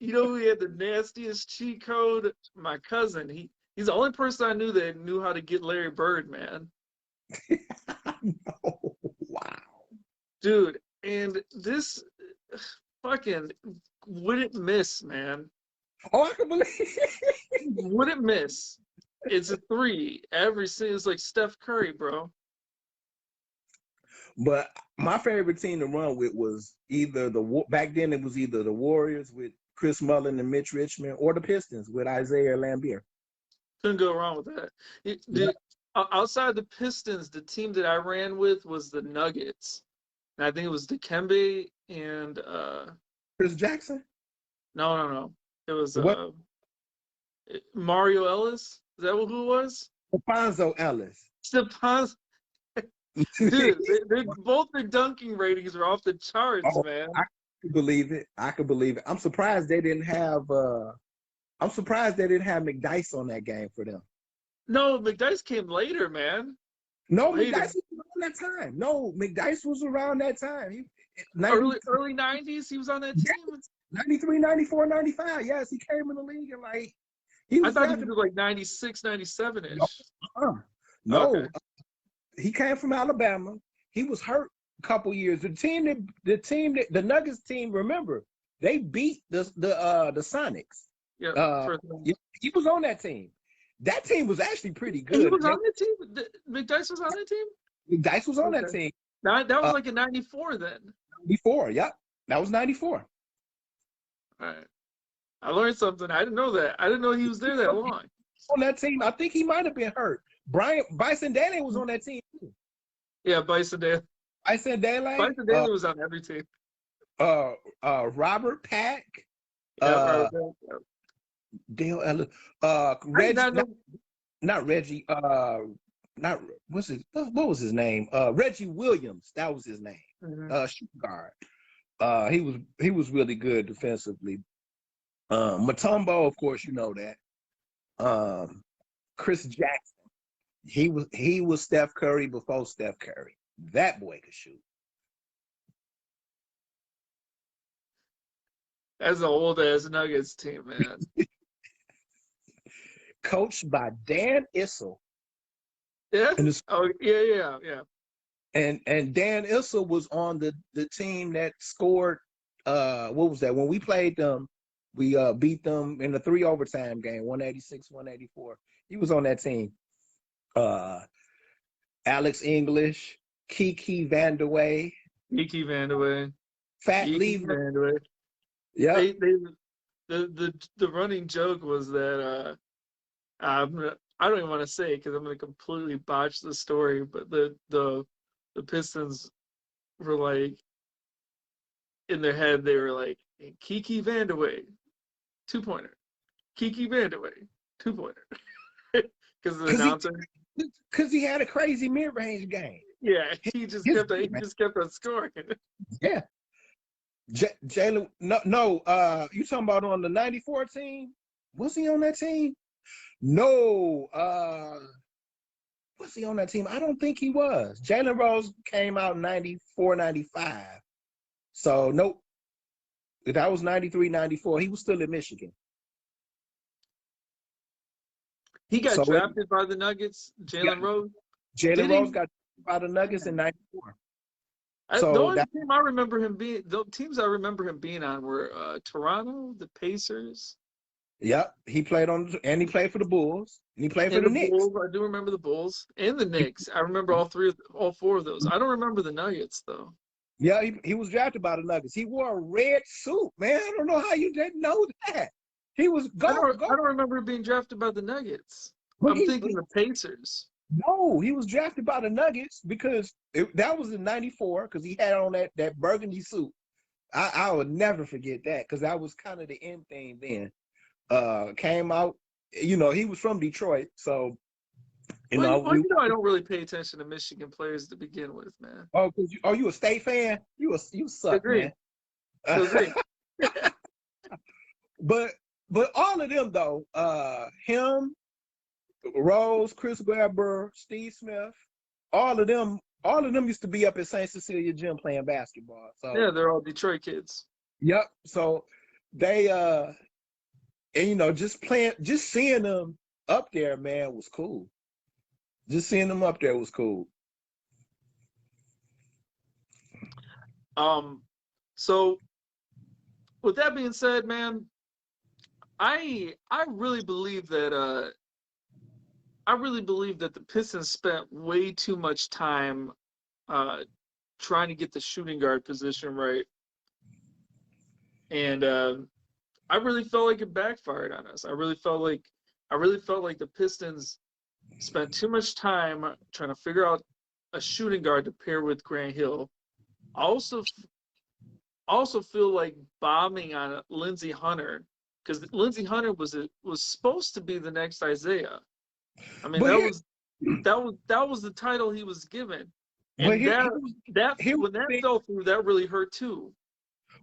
you know who had the nastiest cheat code? My cousin. He's the only person I knew that knew how to get Larry Bird, man. Oh, wow. Dude, and this fucking wouldn't miss, man. Oh, I can believe Wouldn't miss. It's a 3 every single. It's like Steph Curry, bro. But my favorite team to run with was either back then it was either the Warriors with Chris Mullin and Mitch Richmond, or the Pistons with Isaiah Lambier. Couldn't go wrong with that. Outside the Pistons, the team that I ran with was the Nuggets. And I think it was Dikembe and Chris Jackson? no. It was What? Mario Ellis. Is that who it was? Stephonzo Ellis. Stephon. Dude, both their dunking ratings are off the charts, man. I could believe it. I'm surprised they didn't have McDyess on that game for them. No, McDyess came later, man. No, Later. McDyess was around that time. No, McDyess was around that time. Early 90s, he was on that team. 93, 94, 95. Yes, he came in the league and he I was thought he was like 96, 97-ish. No. Okay. He came from Alabama. He was hurt a couple years. The Nuggets team, remember, they beat the Sonics. Yeah, He was on that team. That team was actually pretty good. he was on the team? McDyess was on that team? McDyess was on that team. That was like in 94 then. 94, yep. That was 94. All right. I learned something. I didn't know that. I didn't know he was there that long. On that team, I think he might have been hurt. Bison Daly was on that team too. Yeah, Bison Daly. Bison Daly was on every team. Robert Pack. Yeah, Dale Ellis. Reggie. Not Reggie. What was his name? Reggie Williams. That was his name. Mm-hmm. Shooting guard. He was really good defensively. Mutombo, of course, you know that. Chris Jackson. He was Steph Curry before Steph Curry. That boy could shoot. That's an old ass Nuggets team, man. Coached by Dan Issel. Yeah. Yeah. And Dan Issel was on the team that scored. What was that? When we played them, we beat them in the 3 overtime game, 186-184. He was on that team. Alex English, Kiki Vandeweghe, Fat Lever. Yeah. The running joke was that I don't even want to say it because I'm going to completely botch the story, but the Pistons were like, in their head they were like, Kiki Vandeweghe, 2-pointer. Kiki Vandeweghe, 2-pointer. Because the announcer. Because he had a crazy mid-range game. Yeah, he just kept on scoring. Yeah. Jalen, no, you talking about on the 94 team? Was he on that team? No, was he on that team? I don't think he was. Jalen Rose came out 94, 95. So, nope. That was 93, 94. He was still in Michigan. He got drafted by the Nuggets, Jalen Rose? Jalen Rose got drafted by the Nuggets in 94. The teams I remember him being on were Toronto, the Pacers. Yep, he played for the Bulls. And he played for the Knicks. Bulls, I do remember the Bulls and the Knicks. I remember all 4 of those. I don't remember the Nuggets though. Yeah, he was drafted by the Nuggets. He wore a red suit, man. I don't know how you didn't know that. He was I don't remember being drafted by the Nuggets. I'm thinking the Pacers. No, he was drafted by the Nuggets because that was in 94 because he had on that burgundy suit. I would never forget that because that was kind of the end thing then. Came out, he was from Detroit, so I don't really pay attention to Michigan players to begin with, man. Oh, you a State fan? You suck, man. But all of them though, him, Rose, Chris Webber, Steve Smith, all of them used to be up at St. Cecilia Gym playing basketball. So Yeah, they're all Detroit kids. yep. So they and you know, just seeing them up there, man, was cool. Just seeing them up there was cool. So with that being said, man, I really believe that the Pistons spent way too much time trying to get the shooting guard position right. And I really felt like it backfired on us. I really felt like the Pistons spent too much time trying to figure out a shooting guard to pair with Grant Hill. I also feel like bombing on Lindsey Hunter, because Lindsey Hunter was supposed to be the next Isaiah. I mean, that was the title he was given, and when that fell through, that really hurt too.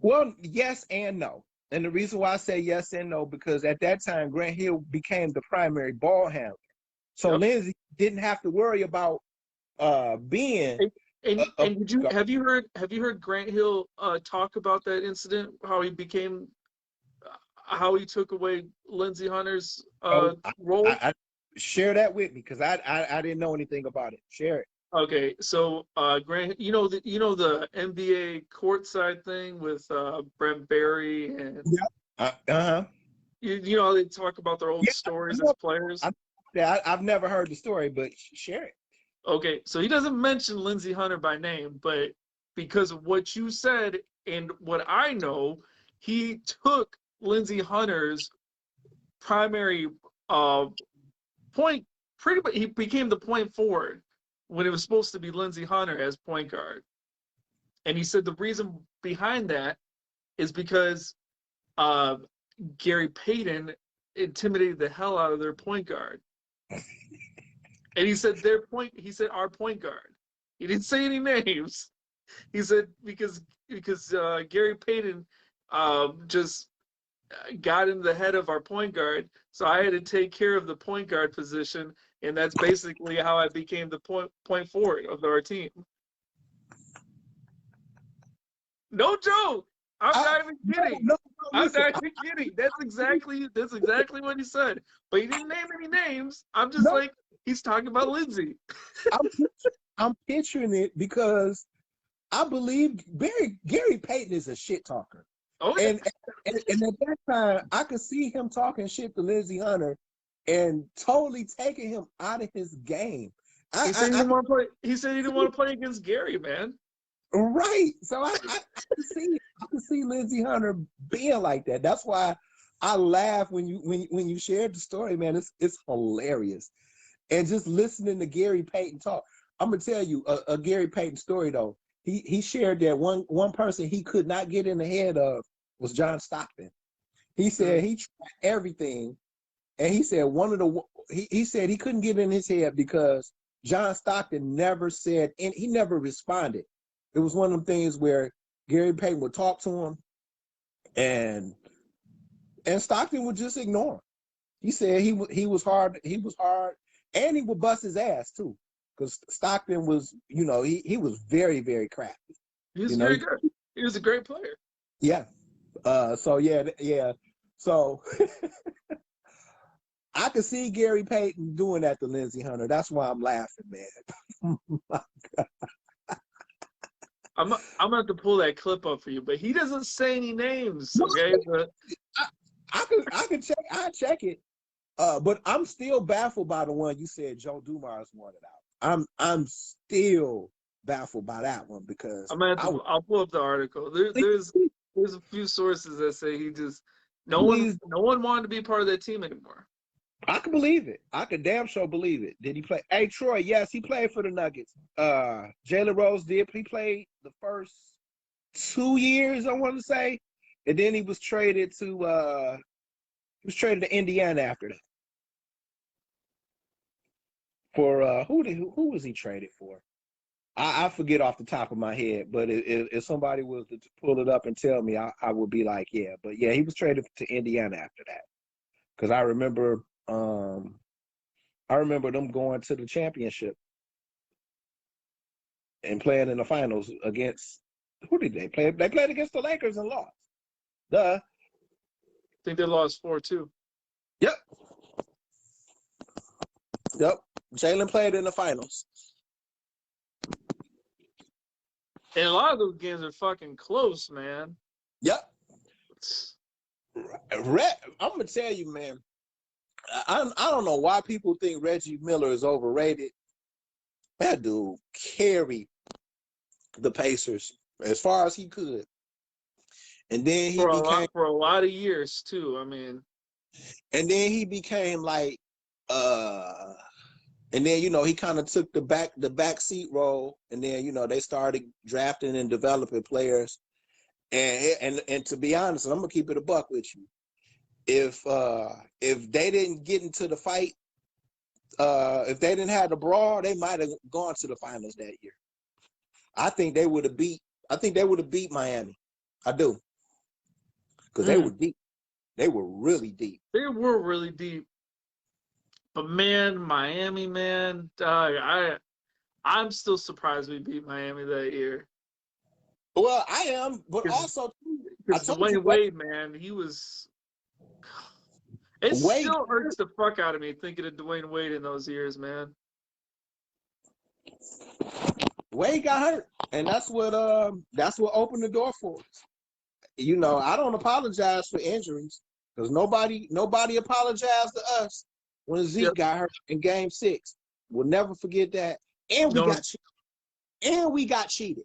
Well, yes and no. And the reason why I say yes and no, because at that time Grant Hill became the primary ball handler, so Lindsey didn't have to worry about being. Have you heard Grant Hill talk about that incident? How he took away Lindsey Hunter's role? I share that with me, because I didn't know anything about it. Share it. Okay, so Grant, you know the NBA courtside thing with Brent Barry and you know how they talk about their old stories as players. I've never heard the story, but share it. Okay, so he doesn't mention Lindsey Hunter by name, but because of what you said and what I know, he took Lindsey Hunter's primary point. Pretty much, he became the point forward when it was supposed to be Lindsey Hunter as point guard. And he said the reason behind that is because Gary Payton intimidated the hell out of their point guard. And he said our point guard. He didn't say any names. He said because Gary Payton just got in the head of our point guard, so I had to take care of the point guard position, and that's basically how I became the point forward of our team. No joke. I'm not even kidding. I'm not even kidding. That's exactly what he said. But he didn't name any names. I'm just like, he's talking about Lindsey. I'm picturing it because I believe Gary Payton is a shit talker. Oh, yeah. And at that time, I could see him talking shit to Lindsey Hunter and totally taking him out of his game. He said he didn't want to play. He said he didn't want to play against Gary, man. Right. So I could see Lindsey Hunter being like that. That's why I laugh when you shared the story, man. It's hilarious. And just listening to Gary Payton talk, I'm gonna tell you a Gary Payton story though. He shared that one person he could not get in the head of was John Stockton. He said he tried everything, and he said he said he couldn't get in his head because John Stockton never said, and he never responded. It was one of them things where Gary Payton would talk to him, and Stockton would just ignore him. He said he was hard, and he would bust his ass too, because Stockton was, he was very, very crafty. He was very good. He was a great player. Yeah. So I could see Gary Payton doing that to Lindsey Hunter. That's why I'm laughing, man. I'm gonna have to pull that clip up for you, but he doesn't say any names. Okay, but I can check. I check it. But I'm still baffled by the one you said Joe Dumars wanted out. I'm still baffled by that one because I'll pull up the article. There's a few sources that say he just no one wanted to be part of that team anymore. I can believe it. I can damn sure believe it. Did he play? Hey, Troy, yes, he played for the Nuggets. Jalen Rose did. He played the first 2 years, I want to say, and then he was traded to Indiana after that. For who was he traded for? I forget off the top of my head, but if somebody was to pull it up and tell me, I would be like, yeah. But yeah, he was traded to Indiana after that, because I remember I remember them going to the championship and playing in the finals against, who did they play? They played against the Lakers and lost. Duh. I think they lost 4-2. Yep. Jalen played in the finals. And a lot of those games are fucking close, man. Yep. I'm gonna tell you, man. I don't know why people think Reggie Miller is overrated. That dude carried the Pacers as far as he could, and then for a lot of years too. I mean, and then he became like, and then he kind of took the back seat role, and then they started drafting and developing players, and to be honest, and I'm gonna keep it a buck with you. If they didn't get into the fight, if they didn't have the brawl, they might have gone to the finals that year. I think they would have beat Miami. I do. Because they were deep. They were really deep. They were really deep. But man, Miami, man, I'm still surprised we beat Miami that year. Well, I am, but also Dwayne Wade, man, he was. It still hurts the fuck out of me thinking of Dwayne Wade in those years, man. Wade got hurt, and that's what opened the door for us. I don't apologize for injuries because nobody apologized to us when Zeke got hurt in Game 6. We'll never forget that. And we got cheated.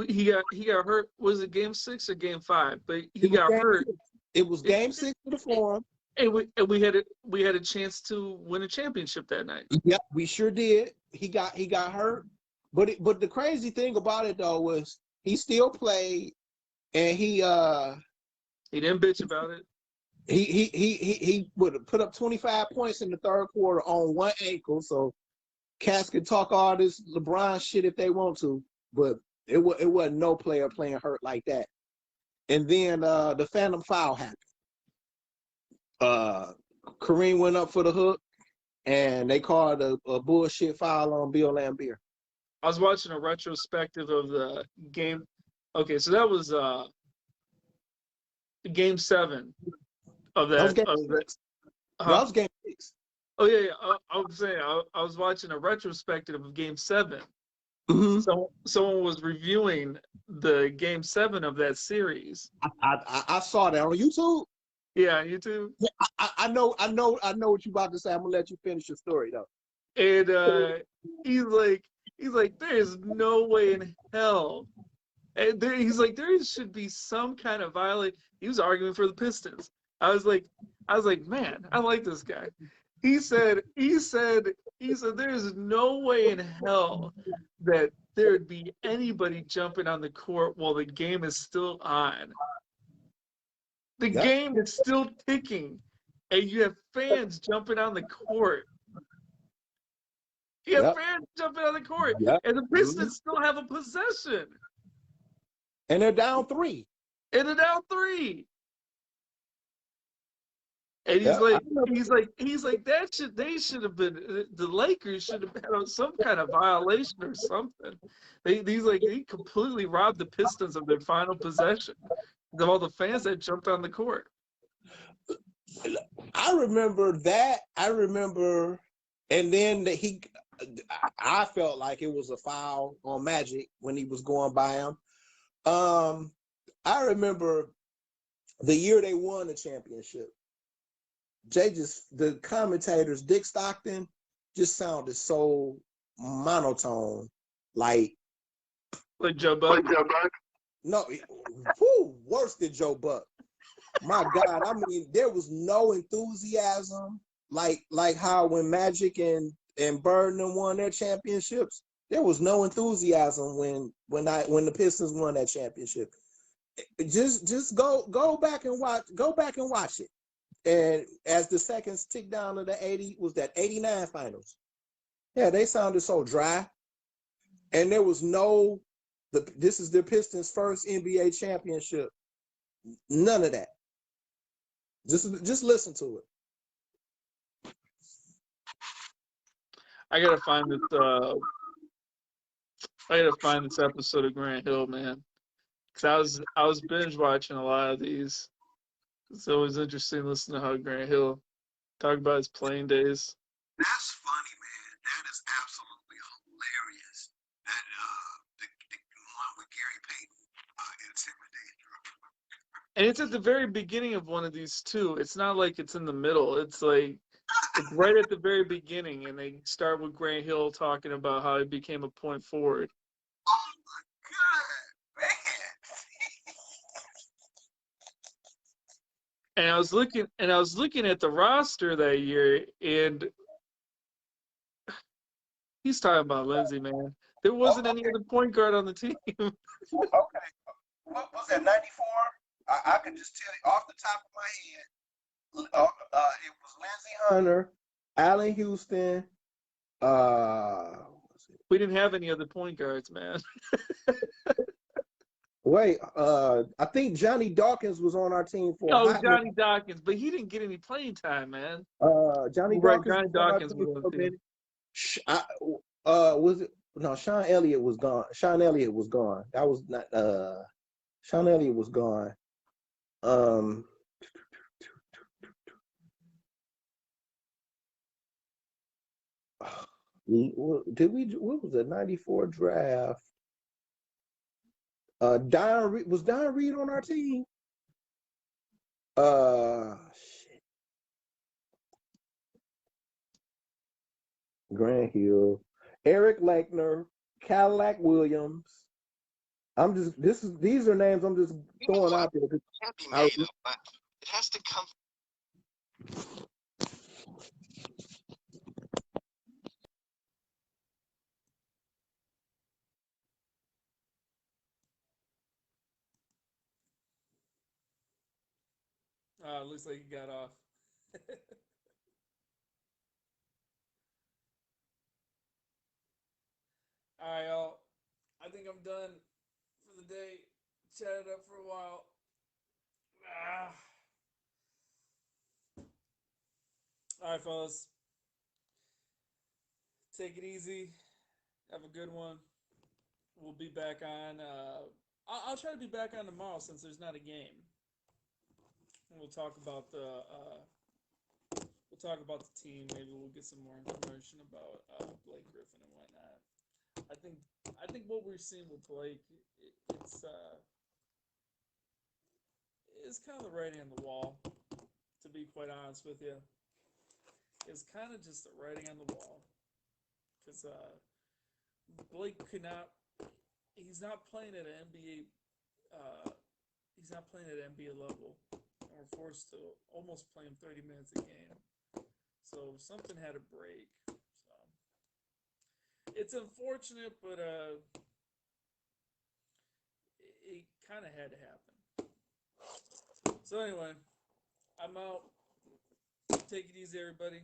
He got hurt. Was it Game 6 or Game 5? But he got hurt. It was Game 6 for the Forum. And we had a chance to win a championship that night. Yep, we sure did. He got hurt, but the crazy thing about it though was he still played, and he didn't bitch about it. He would have put up 25 points in the third quarter on one ankle. So Cass could talk all this LeBron shit if they want to, but it wasn't no player playing hurt like that. And then the phantom foul happened. Kareem went up for the hook, and they called a bullshit foul on Bill Laimbeer. I was watching a retrospective of the game. Okay, so that was Game 7 of that. That was Game 6. Oh yeah. I was saying I was watching a retrospective of Game 7. Mm-hmm. So someone was reviewing the Game 7 of that series. I saw that on YouTube. Yeah, YouTube. Yeah, I know what you're about to say. I'm gonna let you finish your story though. And he's like, there's no way in hell. And he's like, there should be some kind of violation. He was arguing for the Pistons. I was like, man, I like this guy. He said, there's no way in hell that there'd be anybody jumping on the court while the game is still on. The game is still ticking, and you have fans jumping on the court. You have fans jumping on the court, and the Pistons still have a possession. And they're down 3. And he's like, they should have been, the Lakers should have had some kind of violation or something. He completely robbed the Pistons of their final possession of all the fans that jumped on the court. I remember that. And then I felt like it was a foul on Magic when he was going by him. I remember the year they won the championship. The commentators, Dick Stockton, just sounded so monotone, like Joe Buck. No, worse than Joe Buck. My God, I mean, there was no enthusiasm, like how when Magic and Bird won their championships, there was no enthusiasm when the Pistons won that championship. Just go back and watch it. And as the seconds tick down to the 89 finals, they sounded so dry, and there was this is the Pistons' first NBA championship. None of that. Just listen to it. I gotta find this. I gotta find this episode of Grant Hill, man. Cause I was binge watching a lot of these. It's always interesting listening to how Grant Hill talk about his playing days. That's funny, man. That is absolutely hilarious. That the one with Gary Payton intimidated. And it's at the very beginning of one of these too. It's not like it's in the middle. It's like it's right at the very beginning, and they start with Grant Hill talking about how he became a point forward. Oh my god, man! And I was looking at the roster that year, and he's talking about Lindsey, man. There wasn't any other point guard on the team. Okay, what was that? 94. I could just tell you off the top of my head. It was Lindsey Hunter, Allen Houston. We didn't have any other point guards, man. Wait, I think Johnny Dawkins was on our team for. Oh, Johnny Dawkins, but he didn't get any playing time, man. Johnny Right, Dawkins. Johnny Dawkins was on the team. Was it? No, Sean Elliott was gone. Sean Elliott was gone. That was not. Sean Elliott was gone. Did we? What was the '94 draft? Was Don Reed on our team? Shit. Grant Hill, Eric Lankner, Cadillac Williams. These are names I'm just throwing out there. It can't be made up, but it has to come. Looks like he got off. All right, y'all. I think I'm done for the day. Chatted up for a while. All right, fellas. Take it easy. Have a good one. We'll be back on. I'll try to be back on tomorrow since there's not a game. We'll talk about the team. Maybe we'll get some more information about Blake Griffin and whatnot. I think what we're seeing with Blake, it's kind of the writing on the wall. To be quite honest with you, it's kind of just the writing on the wall. Because Blake could not. He's not playing at an NBA. He's not playing at an NBA level. And we're forced to almost play him 30 minutes a game. So something had to break. So it's unfortunate, but it kind of had to happen. So anyway, I'm out. Take it easy, everybody.